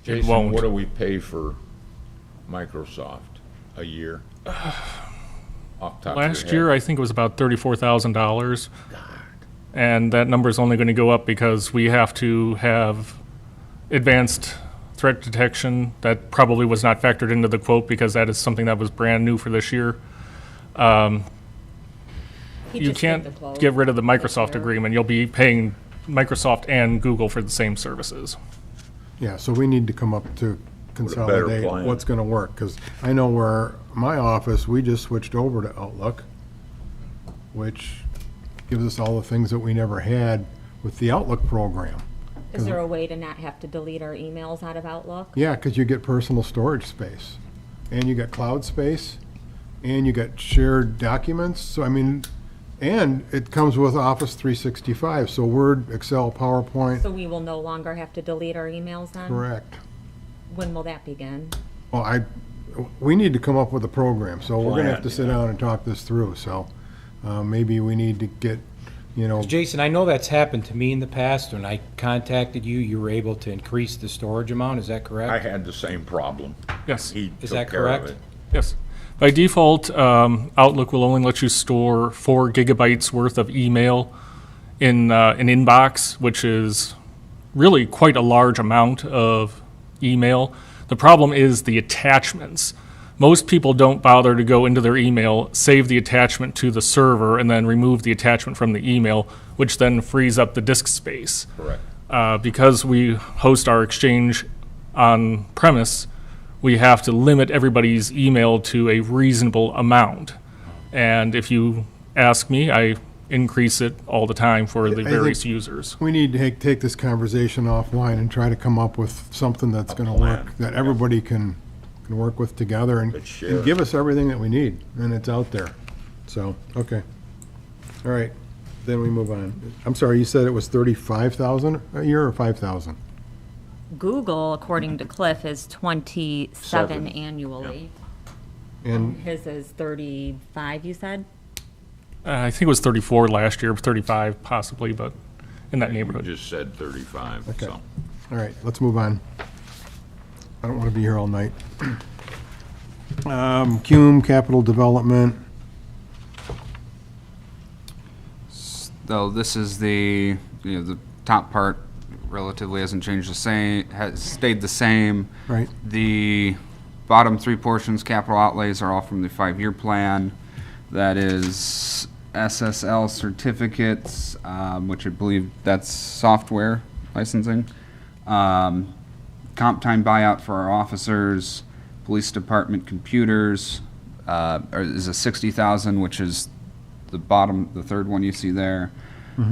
Jason, won't. what do we pay for Microsoft a year? Off the top of your Last head. year, I think it was about $34,000. And that number is only going to go up because we have to have advanced threat detection. That probably was not factored into the quote because that is something that was brand new for this year. He You just did the can't quote get rid of the this Microsoft year. agreement. You'll be paying Microsoft and Google for the same services. Yeah, so we need to come up to better consolidate plan. what's gonna work, because I know where my office, we just switched over to Outlook, which gives us all the things that we never had with the Outlook program. Is there a way to not have to delete our emails out of Outlook? Yeah, because you get personal storage space, and you get cloud space, and you get shared documents, so I mean, and it comes with Office 365, so Word, Excel, PowerPoint, So we will no longer have to delete our emails then? correct. When will that begin? Well, we need to come up with a program, so we're gonna have to Plan, sit down and talk this through, so, maybe we need to get, you know, Jason, I know that's happened to me in the past. When I contacted you, you were able to increase the storage amount, is that correct? I had the same problem. Yes. He Is took that care of correct? it. Yes. By default, Outlook will only let you store 4 gigabytes worth of email in an inbox, which is really quite a large amount of email. The problem is the attachments. Most people don't bother to go into their email, save the attachment to the server, and then remove the attachment from the email, which then frees up the disk space. Correct. Because we host our Exchange on premise, we have to limit everybody's email to a reasonable amount. And if you ask me, I increase it all the time for the I various think- users. We need to take this conversation offline and try to come up with something that's gonna work, that everybody can work with together and Let's share. and give us everything that we need, and it's out there. So, okay. All right, then we move on. I'm sorry, you said it was 35,000 a year or 5,000? Google, according to Cliff, is 27 Seven. annually. And His is 35, you said? I think it was 34 last year, 35 possibly, but in that You neighborhood. just said 35, Okay. so. All right, let's move on. I don't want to be here all night. Cume Capital Development, Though this is the top part relatively hasn't changed the same, has stayed the same. right? The bottom three portions, capital outlays, are all from the 5-year plan. That is SSL certificates, which I believe that's software licensing. Comp time buyout for our officers, police department computers, is a 60,000, which is the bottom, the third one you see there.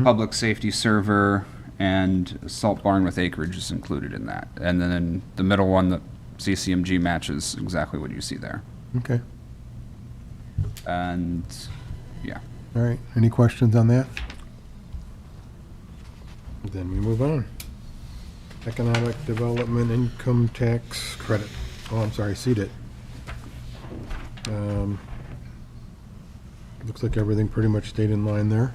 Public safety server and salt barn with acreage is included in that. And then the middle one, the CCMG matches exactly what you see there. Okay, And yeah. all right. Any questions on that? Then we move on. Economic Development Income Tax Credit. Oh, I'm sorry, CDIT. Looks like everything pretty much stayed in line there.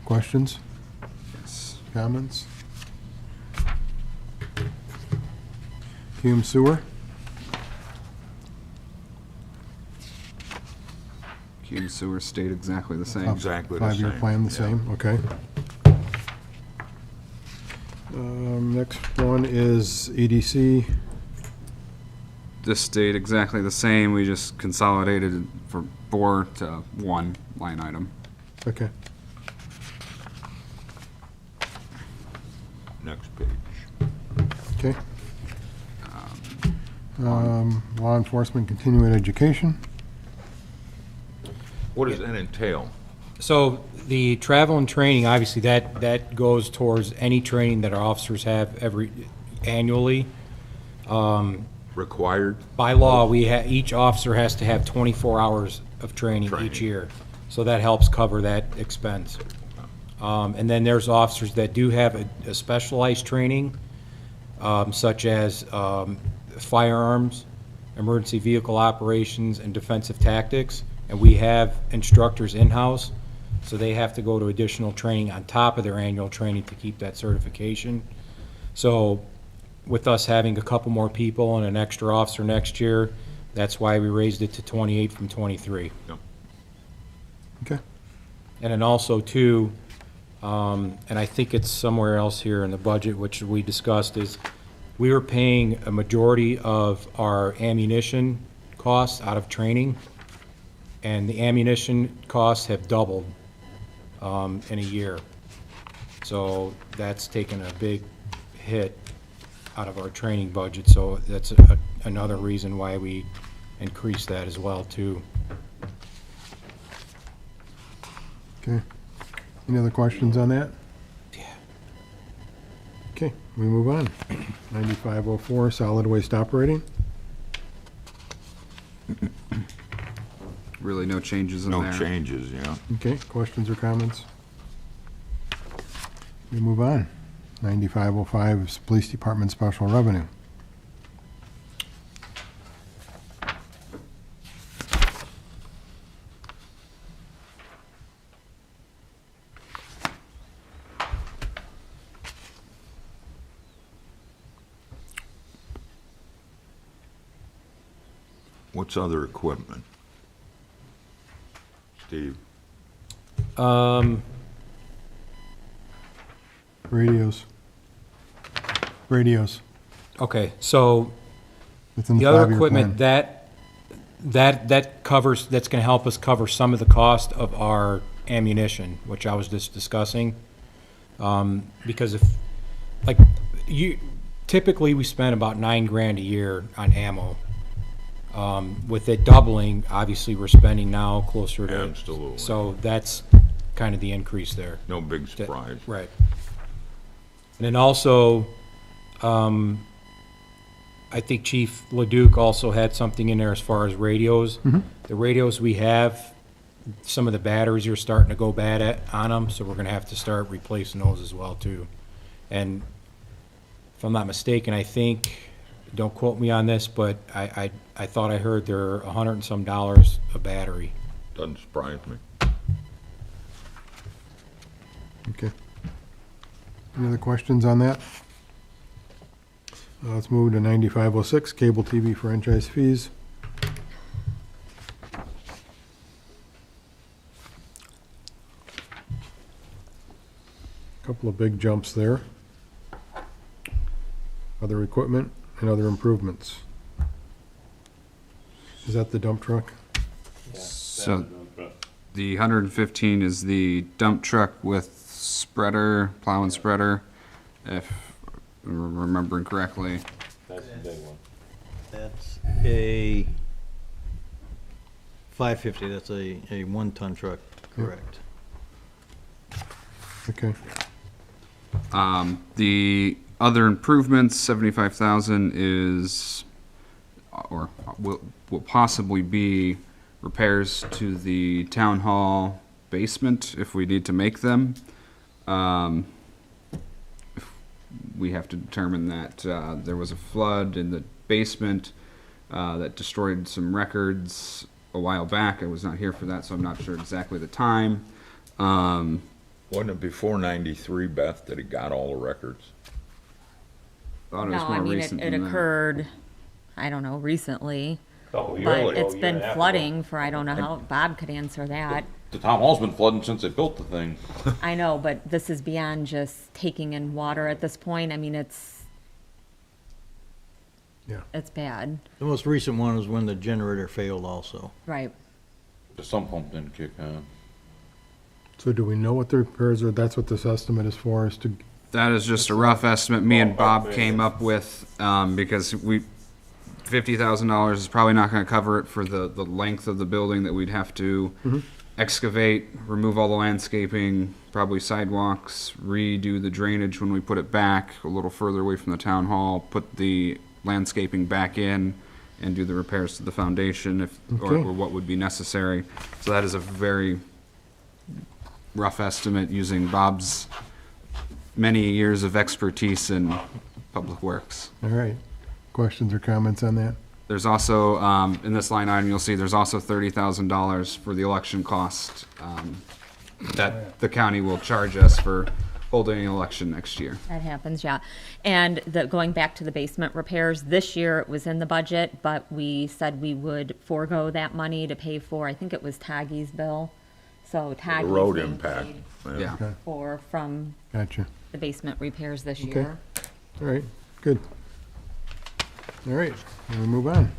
Questions? Comments? Cume Sewer? Cume sewer stayed exactly the same. Exactly the Five-year same, plan, the yeah. same, okay. Next one is EDC. This stayed exactly the same. We just consolidated it for 4 to 1 line item. Okay. Next page. Okay. Law enforcement continuing education. What does that entail? So the travel and training, obviously, that goes towards any training that our officers have annually. Required? By law, each officer has to have 24 hours of training each Training. year. So that helps cover that expense. And then there's officers that do have a specialized training, such as firearms, emergency vehicle operations, and defensive tactics. And we have instructors in-house, so they have to go to additional training on top of their annual training to keep that certification. So with us having a couple more people and an extra officer next year, that's why we raised it to 28 from 23. Okay. And then also too, and I think it's somewhere else here in the budget, which we discussed, is we were paying a majority of our ammunition costs out of training, and the ammunition costs have doubled in a year. So that's taken a big hit out of our training budget, so that's another reason why we increased that as well too. Okay. Any other questions on that? Yeah. Okay, we move on. 9504, solid waste operating. Really no changes in there. No changes, yeah. Okay, questions or comments? We move on. 9505 is Police Department Special Revenue. What's other equipment? Steve? Radios. Radios. Okay, so Within the other five-year equipment, plan. that covers, that's gonna help us cover some of the cost of our ammunition, which I was just discussing. Because if, like, typically we spend about $9,000 a year on ammo. With it doubling, obviously, we're spending now closer to. Absolutely. So kind of the increase there. No big surprise. Right. And then also, I think Chief Leduc also had something in there as far as radios. The radios we have, some of the batteries are starting to go bad on them, so we're gonna have to start replacing those as well too. And if I'm not mistaken, I think, don't quote me on this, but I thought I heard they're $100 and some a battery. Doesn't surprise me. Okay. Any other questions on that? Let's move to 9506, cable TV franchise fees. Couple of big jumps there. Other equipment and other improvements. Is that the dump truck? So the 115 is the dump truck with spreader, plow and spreader, if I'm remembering correctly. That's a 550, that's a 1-ton truck, correct. Okay. The other improvements, 75,000 is, or will possibly be repairs to the town hall basement if we need to make them. If we have to determine that there was a flood in the basement that destroyed some records a while back. I was not here for that, so I'm not sure exactly the time. Wasn't it before 93, Beth, that it got all the records? Thought it No, was more I mean, recent it than that. occurred, I don't know, recently. Oh, But it's been flooding for, I don't know how, Bob could answer that. The town hall's been flooding since they built the thing. I know, but this is beyond just taking in water at this point. I mean, it's bad, The most recent one was when the generator failed also. right? The sump pump didn't kick on. So do we know what the repairs are? That's what this estimate is for, is to, That is just a rough estimate me and Bob came up with, because $50,000 is probably not gonna cover it for the length of the building that we'd have to excavate, remove all the landscaping, probably sidewalks, redo the drainage when we put it back a little further away from the town hall, put the landscaping back in, and do the repairs to the foundation or Okay. what would be necessary. So that is a very rough estimate using Bob's many years of expertise in public works. all right. Questions or comments on that? There's also, in this line item, you'll see there's also $30,000 for the election cost that the county will charge us for holding an election next year. That happens, yeah. And going back to the basement repairs, this year it was in the budget, but we said we would forego that money to pay for, I think it was Taggy's bill. So Taggy's road being impact. paid Yeah. from Gotcha. the basement repairs this Okay. year. All right, good. All right, we'll move on.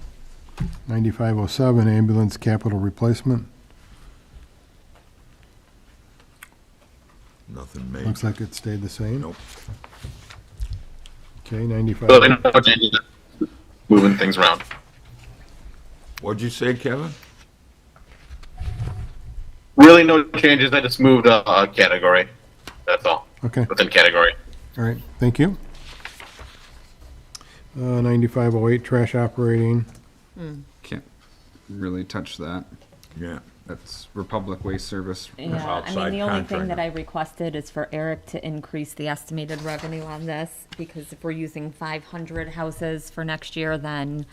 9507, ambulance capital replacement. Nothing made. Looks like it stayed the same. Nope. Okay, So 95. no changes, moving things around. What'd you say, Kevin? Really no changes, I just moved a category, that's all, Okay, within category. all right, thank you. 9508, trash operating. Can't really touch that. Yeah. That's Republic Waste Service. Yeah, I mean, outside the only thing that contractor. I requested is for Eric to increase the estimated revenue on this, because if we're using 500 houses for next year, then,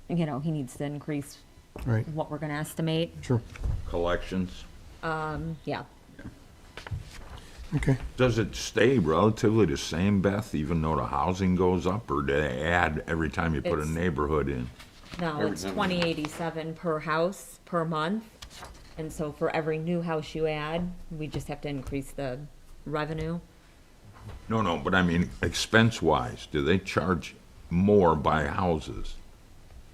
he needs to increase Right, what we're gonna estimate. sure. Collections. Yeah. Okay, Does it stay relatively the same, Beth, even though the housing goes up, or do they add every time you put a It's- neighborhood in? No, it's 2087 per house per month. And so for every new house you add, we just have to increase the revenue. No, but I mean, expense-wise, do they charge more by houses?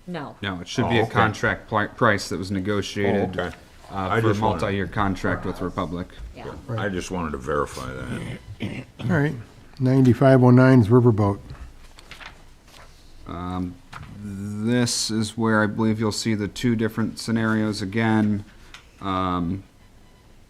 No. No, it should be Oh, a okay. contract price that was negotiated Oh, okay. I for a just wanted- multi-year contract with Republic. Yeah. I just wanted to verify that. all right. 9509 is Riverboat. This is where I believe you'll see the two different scenarios again.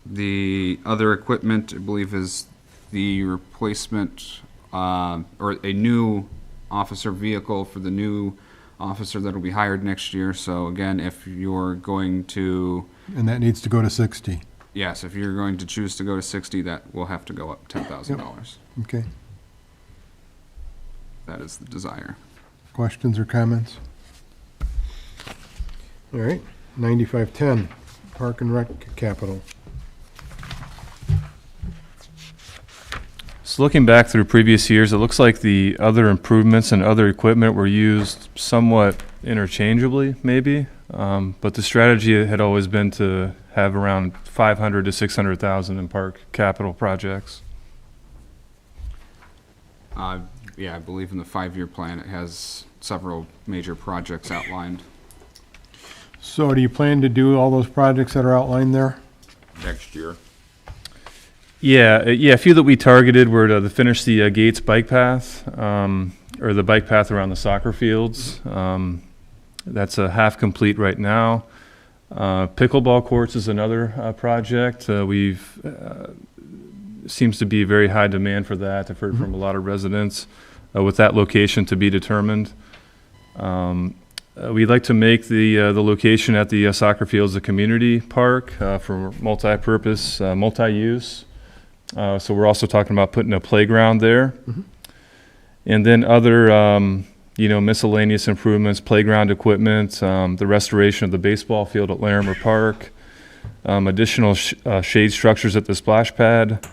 The other equipment, I believe, is the replacement, or a new officer vehicle for the new officer that'll be hired next year. So again, if you're going to, And that needs to go to 60. yes, if you're going to choose to go to 60, that will have to go up $10,000. Okay. That is the desire. Questions or comments? All right, 9510, Park and Rec Capital. So looking back through previous years, it looks like the other improvements and other equipment were used somewhat interchangeably, maybe. But the strategy had always been to have around 500 to 600,000 in park capital projects. Yeah, I believe in the 5-year plan, it has several major projects outlined. So do you plan to do all those projects that are outlined there? Next year. Yeah, a few that we targeted were to finish the Gates bike path, or the bike path around the soccer fields. That's half complete right now. Pickleball courts is another project. Seems to be very high demand for that. I've heard from a lot of residents with that location to be determined. We'd like to make the location at the soccer fields a community park for multi-purpose, multi-use. So we're also talking about putting a playground there. And then other, miscellaneous improvements, playground equipment, the restoration of the baseball field at Larimer Park, additional shade structures at the splash pad,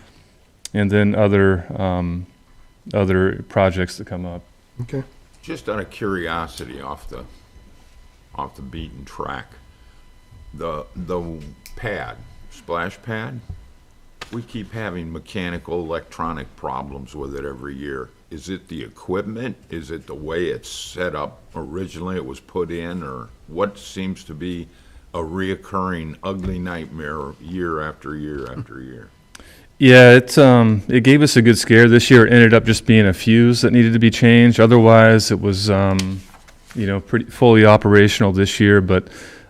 and then other projects that come up. Okay. Just out of curiosity, off the beaten track, the pad, splash pad, we keep having mechanical, electronic problems with it every year. Is it the equipment? Is it the way it's set up originally it was put in? Or what seems to be a reoccurring ugly nightmare year after year after year? Yeah, it gave us a good scare. This year it ended up just being a fuse that needed to be changed. Otherwise, it was, pretty fully operational this year. But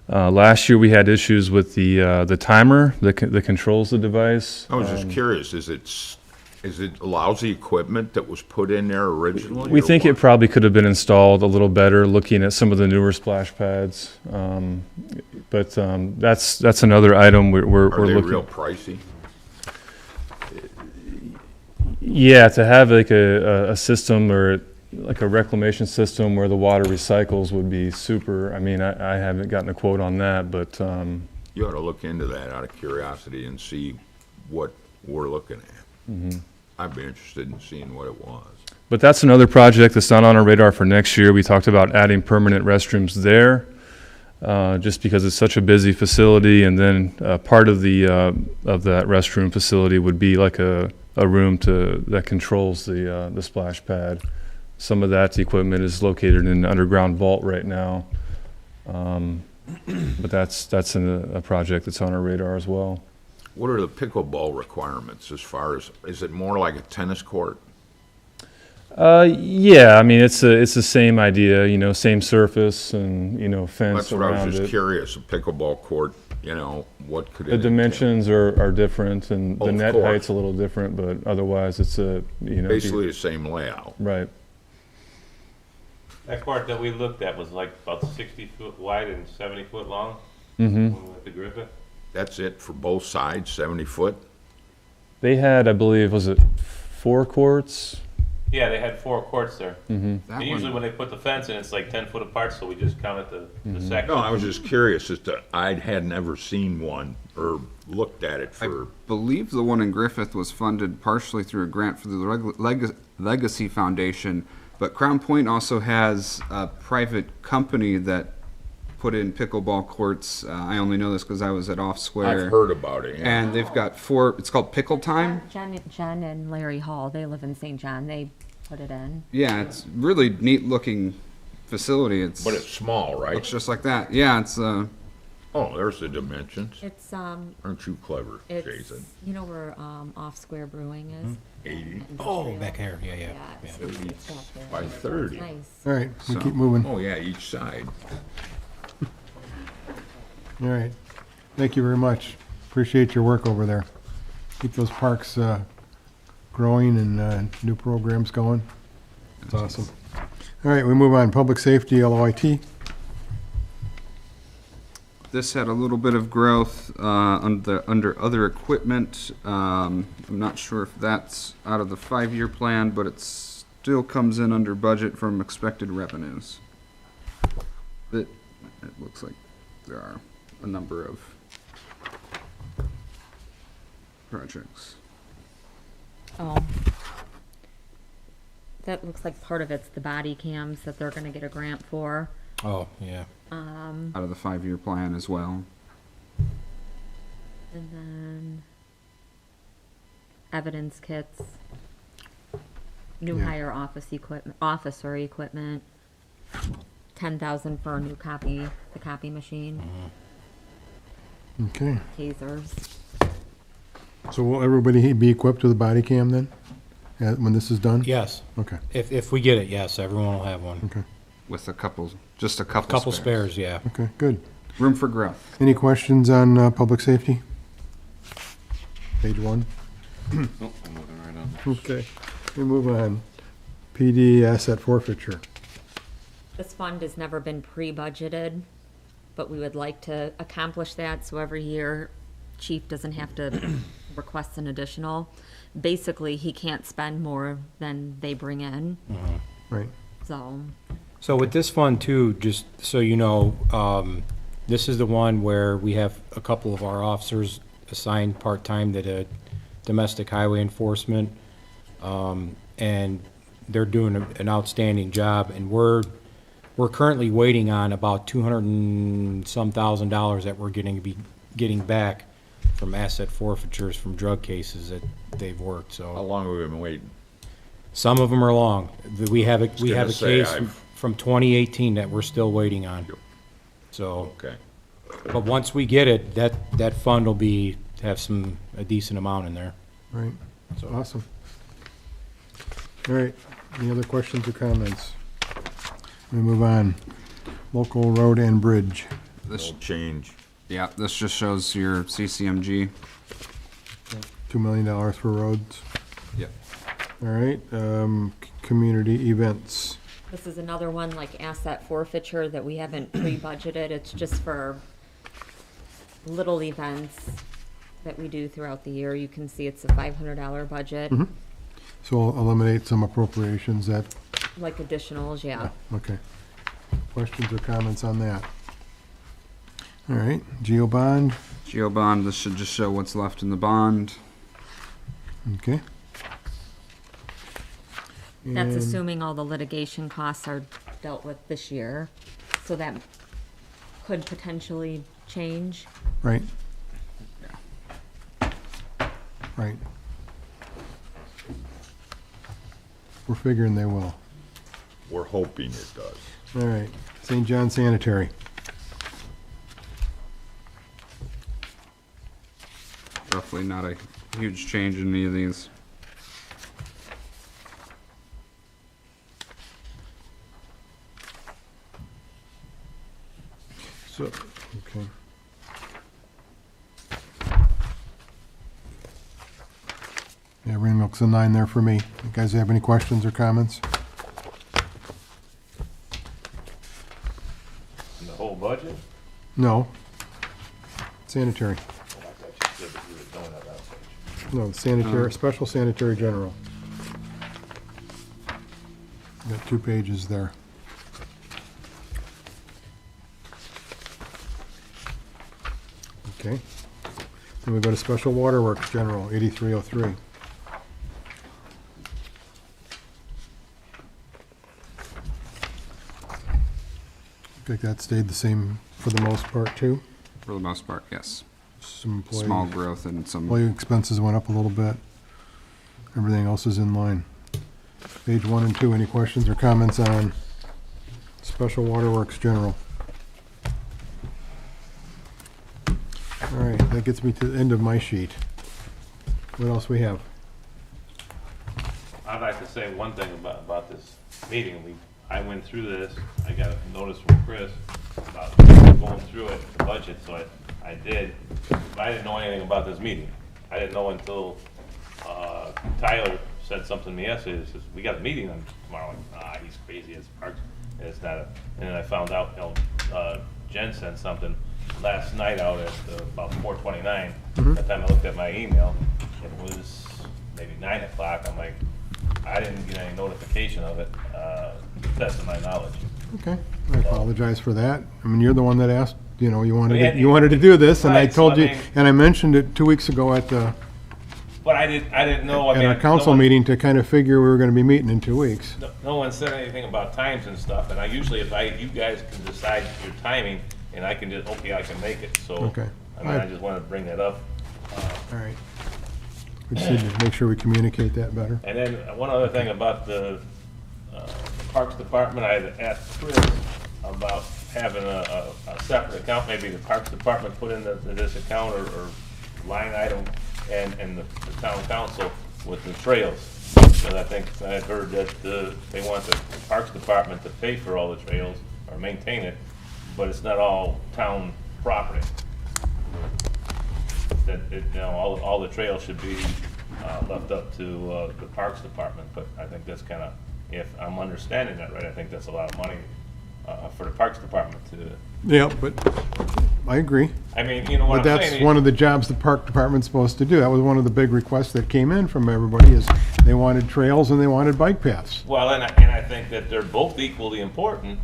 last year we had issues with the timer that controls the device. I was just curious, is it lousy equipment that was put in there originally? We or think what? it probably could have been installed a little better, looking at some of the newer splash pads. But that's another item we're Are they looking. real pricey? Yeah, to have like a system or like a reclamation system where the water recycles would be super. I mean, I haven't gotten a quote on that, but You ought to look into that out of curiosity and see what we're looking at. I'd be interested in seeing what it was. But that's another project that's not on our radar for next year. We talked about adding permanent restrooms there, just because it's such a busy facility. And then part of that restroom facility would be like a room that controls the splash pad. Some of that equipment is located in an underground vault right now. But that's a project that's on our radar as well. What are the pickleball requirements as far as, is it more like a tennis court? Yeah, I mean, it's the same idea, same surface and, fence That's what I around was just it. curious, a pickleball court, what could it The entail? dimensions are different and the Of net course. height's a little different, but otherwise it's Basically the same layout. right. That court that we looked at was like about 60 foot wide and 70 foot long. Mm-hmm. When we went to Griffith. That's it for both sides, 70 foot? They had, I believe, was it 4 courts? Yeah, they had 4 courts there. Mm-hmm. That And usually one, when they put the fence in, it's like 10 foot apart, so we just counted the section. No, I was just curious as to, I had never seen one or looked at it for, believe the one in Griffith was funded partially through a grant for the Legacy Foundation, but Crown Point also has a private company that put in pickleball courts. I only know this because I was at Off Square. I've heard about it, yeah. And they've got 4, it's called Pickle Time. Jen and Larry Hall, they live in St. John, they put it in. Yeah, it's really neat looking facility. But it's small, right? looks just like that. Yeah, it's Oh, there's the dimensions. It's, Aren't you clever, it's, Jason? where, Off Square Brewing is. 80 Oh, back here, yeah. Yeah, it's back there. by 30. Nice. All right, we So- keep moving. Oh, yeah, each side. All right. Thank you very much. Appreciate your work over there. Keep those parks growing and new programs going. It's awesome. All right, we move on. Public safety, LOIT. This had a little bit of growth under other equipment. I'm not sure if that's out of the 5-year plan, but it still comes in under budget from expected revenues. It looks like there are a number of projects. Oh. That looks like part of it's the body cams that they're gonna get a grant for. Oh, yeah. Out of the 5-year plan as well. And then evidence kits, new Yeah. hire officer equipment, 10,000 for a new the copy machine, Okay. tasers. So will everybody be equipped with a body cam then, when this is done? Yes. Okay, If we get it, yes, everyone will have one. okay, With just a couple Couple spares, yeah. okay, good. Room for growth. Any questions on public safety? Page 1? Nope, I'm looking right on. Okay, we move on. PD asset forfeiture. This fund has never been pre-budgeted, but we would like to accomplish that, so every year chief doesn't have to request an additional. Basically, he can't spend more than they bring in, Right, so. So with this fund too, just so you know, this is the one where we have a couple of our officers assigned part-time to domestic highway enforcement. And they're doing an outstanding job, and we're currently waiting on about $200 and some thousand that we're getting back from asset forfeitures from drug cases that they've worked, How so. long have we been waiting? Some of them are long. We have a gonna say, case from 2018 that we're still waiting on. Yep. So, Okay. but once we get it, that fund will have a decent amount in there. right, So, awesome. All right, any other questions or comments? We move on. Local road and bridge. This, No change. yeah, this just shows your CCMG. $2 million for roads. Yep. All right, community events. This is another one like asset forfeiture that we haven't pre-budgeted. It's just for little events that we do throughout the year. You can see it's a $500 budget, So we'll eliminate some appropriations that, like additionals, yeah. okay. Questions or comments on that? All right, Geo bond, Geo bond, this should just show what's left in the bond. okay. That's And- assuming all the litigation costs are dealt with this year, so that could potentially change. Right. Right. We're figuring they will. We're hoping it does. All right, St. John Sanitary. Roughly not a huge change in any of these. So, okay. Yeah, everything looks in line there for me. You guys have any questions or comments? The whole budget? No. Sanitary. No, sanitary, special sanitary general. Got 2 pages there. Okay. Then we go to special waterworks general, 8303. I think that stayed the same for the most part too. For the most part, yes. Some Small employee, growth and some, employee expenses went up a little bit. Everything else is in line. Page 1 and 2, any questions or comments on special waterworks general? All right, that gets me to the end of my sheet. What else we have? I'd like to say one thing about this meeting. I went through this, I got a notice from Chris about going through it, the budget, so I I did, but I didn't know anything about this meeting. I didn't know until Tyler said something to me yesterday. He says, we got a meeting on tomorrow. I'm like, he's crazy, it's parks, and it's not and then I found out, Jen sent something last night out at about 4:29. By the time I looked at my email, it was maybe 9 o'clock. I'm like, I didn't get any notification of it, to the best of my knowledge. Okay, I apologize for that. I mean, you're the one that asked, you Yeah, wanted to do this, and I right, so told I you, mean- and I mentioned it 2 weeks ago at But I didn't know, I at mean. our council meeting to kind of figure we were gonna be meeting in 2 weeks. No one said anything about times and stuff, and I usually, you guys can decide your timing, and I can just, okay, I can make it, so. Okay. I mean, I just wanted to bring that up. All right. We just need to make sure we communicate that better. And then one other thing about the Parks Department, I had asked Chris about having a separate account, maybe the Parks Department put in this account or line item, and the town council with the trails. Because I think I had heard that they want the Parks Department to pay for all the trails or maintain it, but it's not all town property. That, all the trails should be left up to the Parks Department, but I think that's kind of, if I'm understanding that right, I think that's a lot of money for the Parks Department to, Yeah, but I agree. I mean, you know what But I'm that's saying? one of the jobs the park department's supposed to do. That was one of the big requests that came in from everybody, is they wanted trails and they wanted bike paths. Well, and I think that they're both equally important,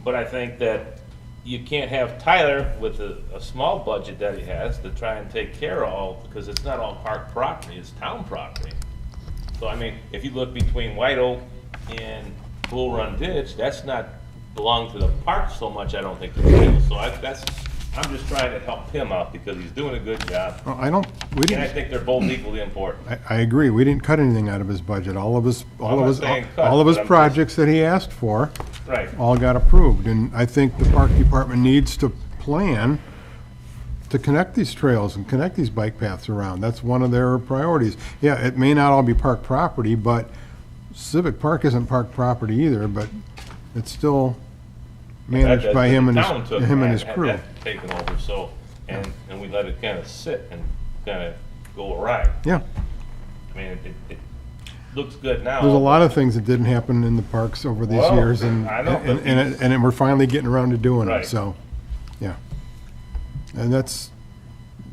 but I think that you can't have Tyler with a small budget that he has to try and take care of all, because it's not all park property, it's town property. So, I mean, if you look between White Oak and Bull Run Ditch, that's not belong to the park so much, I don't think, the trails. So I'm just trying to help him out because he's doing a good job. We And I didn't, think they're both equally important. I agree, we didn't cut anything out of his budget. All of his saying cut, all of his but I'm just- projects that he asked for Right. all got approved. And I think the park department needs to plan to connect these trails and connect these bike paths around. That's one of their priorities. Yeah, it may not all be park property, but Civic Park isn't park property either, but it's still managed by him and The town took him and his had crew. that taken over, so, and we let it kind of sit and kind of go awry. Yeah, I mean, it looks good now. there's a lot of things that didn't happen in the parks over these Well, years, and, I know, but and we're finally getting around to doing it, Right. so, yeah. And that's,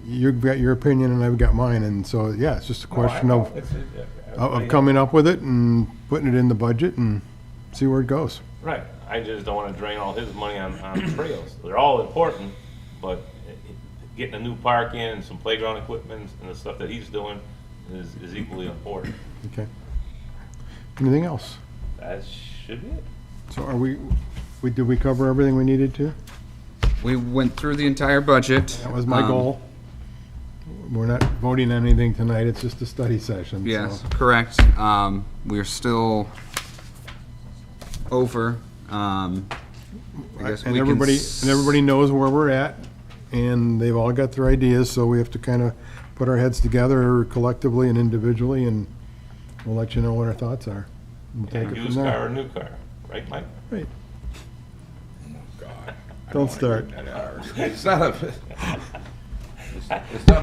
you've got your opinion and I've got mine, and so, yeah, it's just a No, I question know. of Everybody- coming up with it and putting it in the budget and see where it goes. Right, I just don't want to drain all his money on trails. They're all important, but getting a new park in and some playground equipment and the stuff that he's doing is equally important. Okay. Anything else? That should be it. So did we cover everything we needed to? We went through the entire budget. That was my goal. We're not voting on anything tonight, it's just a study session, so. Yes, correct. We're still over. I guess And we can everybody knows where we're at, and they've all got their ideas, so we have to kind of put our heads together collectively and individually, and we'll let you know what our thoughts are. We'll take And it from used car there. or new car, right, Mike? Right. Don't start. It's not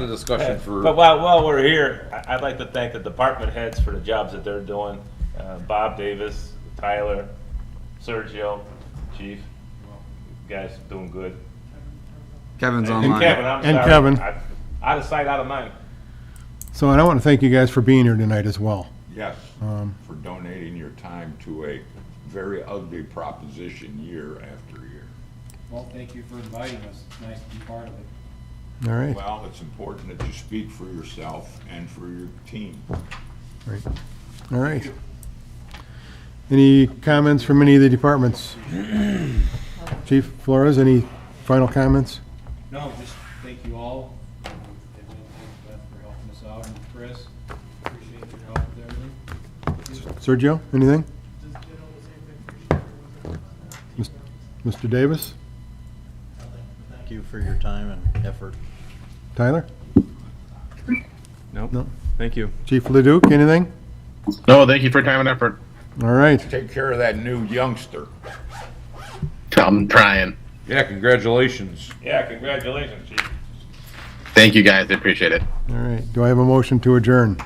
a discussion for. But while we're here, I'd like to thank the department heads for the jobs that they're doing. Bob Davis, Tyler, Sergio, Chief, you guys doing good. Kevin's And online. Kevin, I'm And sorry. Kevin. Out of sight, out of mind. So, and I want to thank you guys for being here tonight as well. Yes, for donating your time to a very ugly proposition year after year. Well, thank you for inviting us. It's nice to be part of it. All right, Well, it's important that you speak for yourself and for your team. all right. Any comments from any of the departments? Chief Flores, any final comments? No, just thank you all. And Beth for helping us out, and Chris, appreciate your help with everything. Sergio, anything? Mr. Davis? Thank you for your time and effort. Tyler? Nope. No. Thank you. Chief Leduc, anything? No, thank you for your time and effort. All right. Take care of that new youngster. I'm trying. Yeah, congratulations. Yeah, congratulations, Chief. Thank you, guys. I appreciate it. All right. Do I have a motion to adjourn?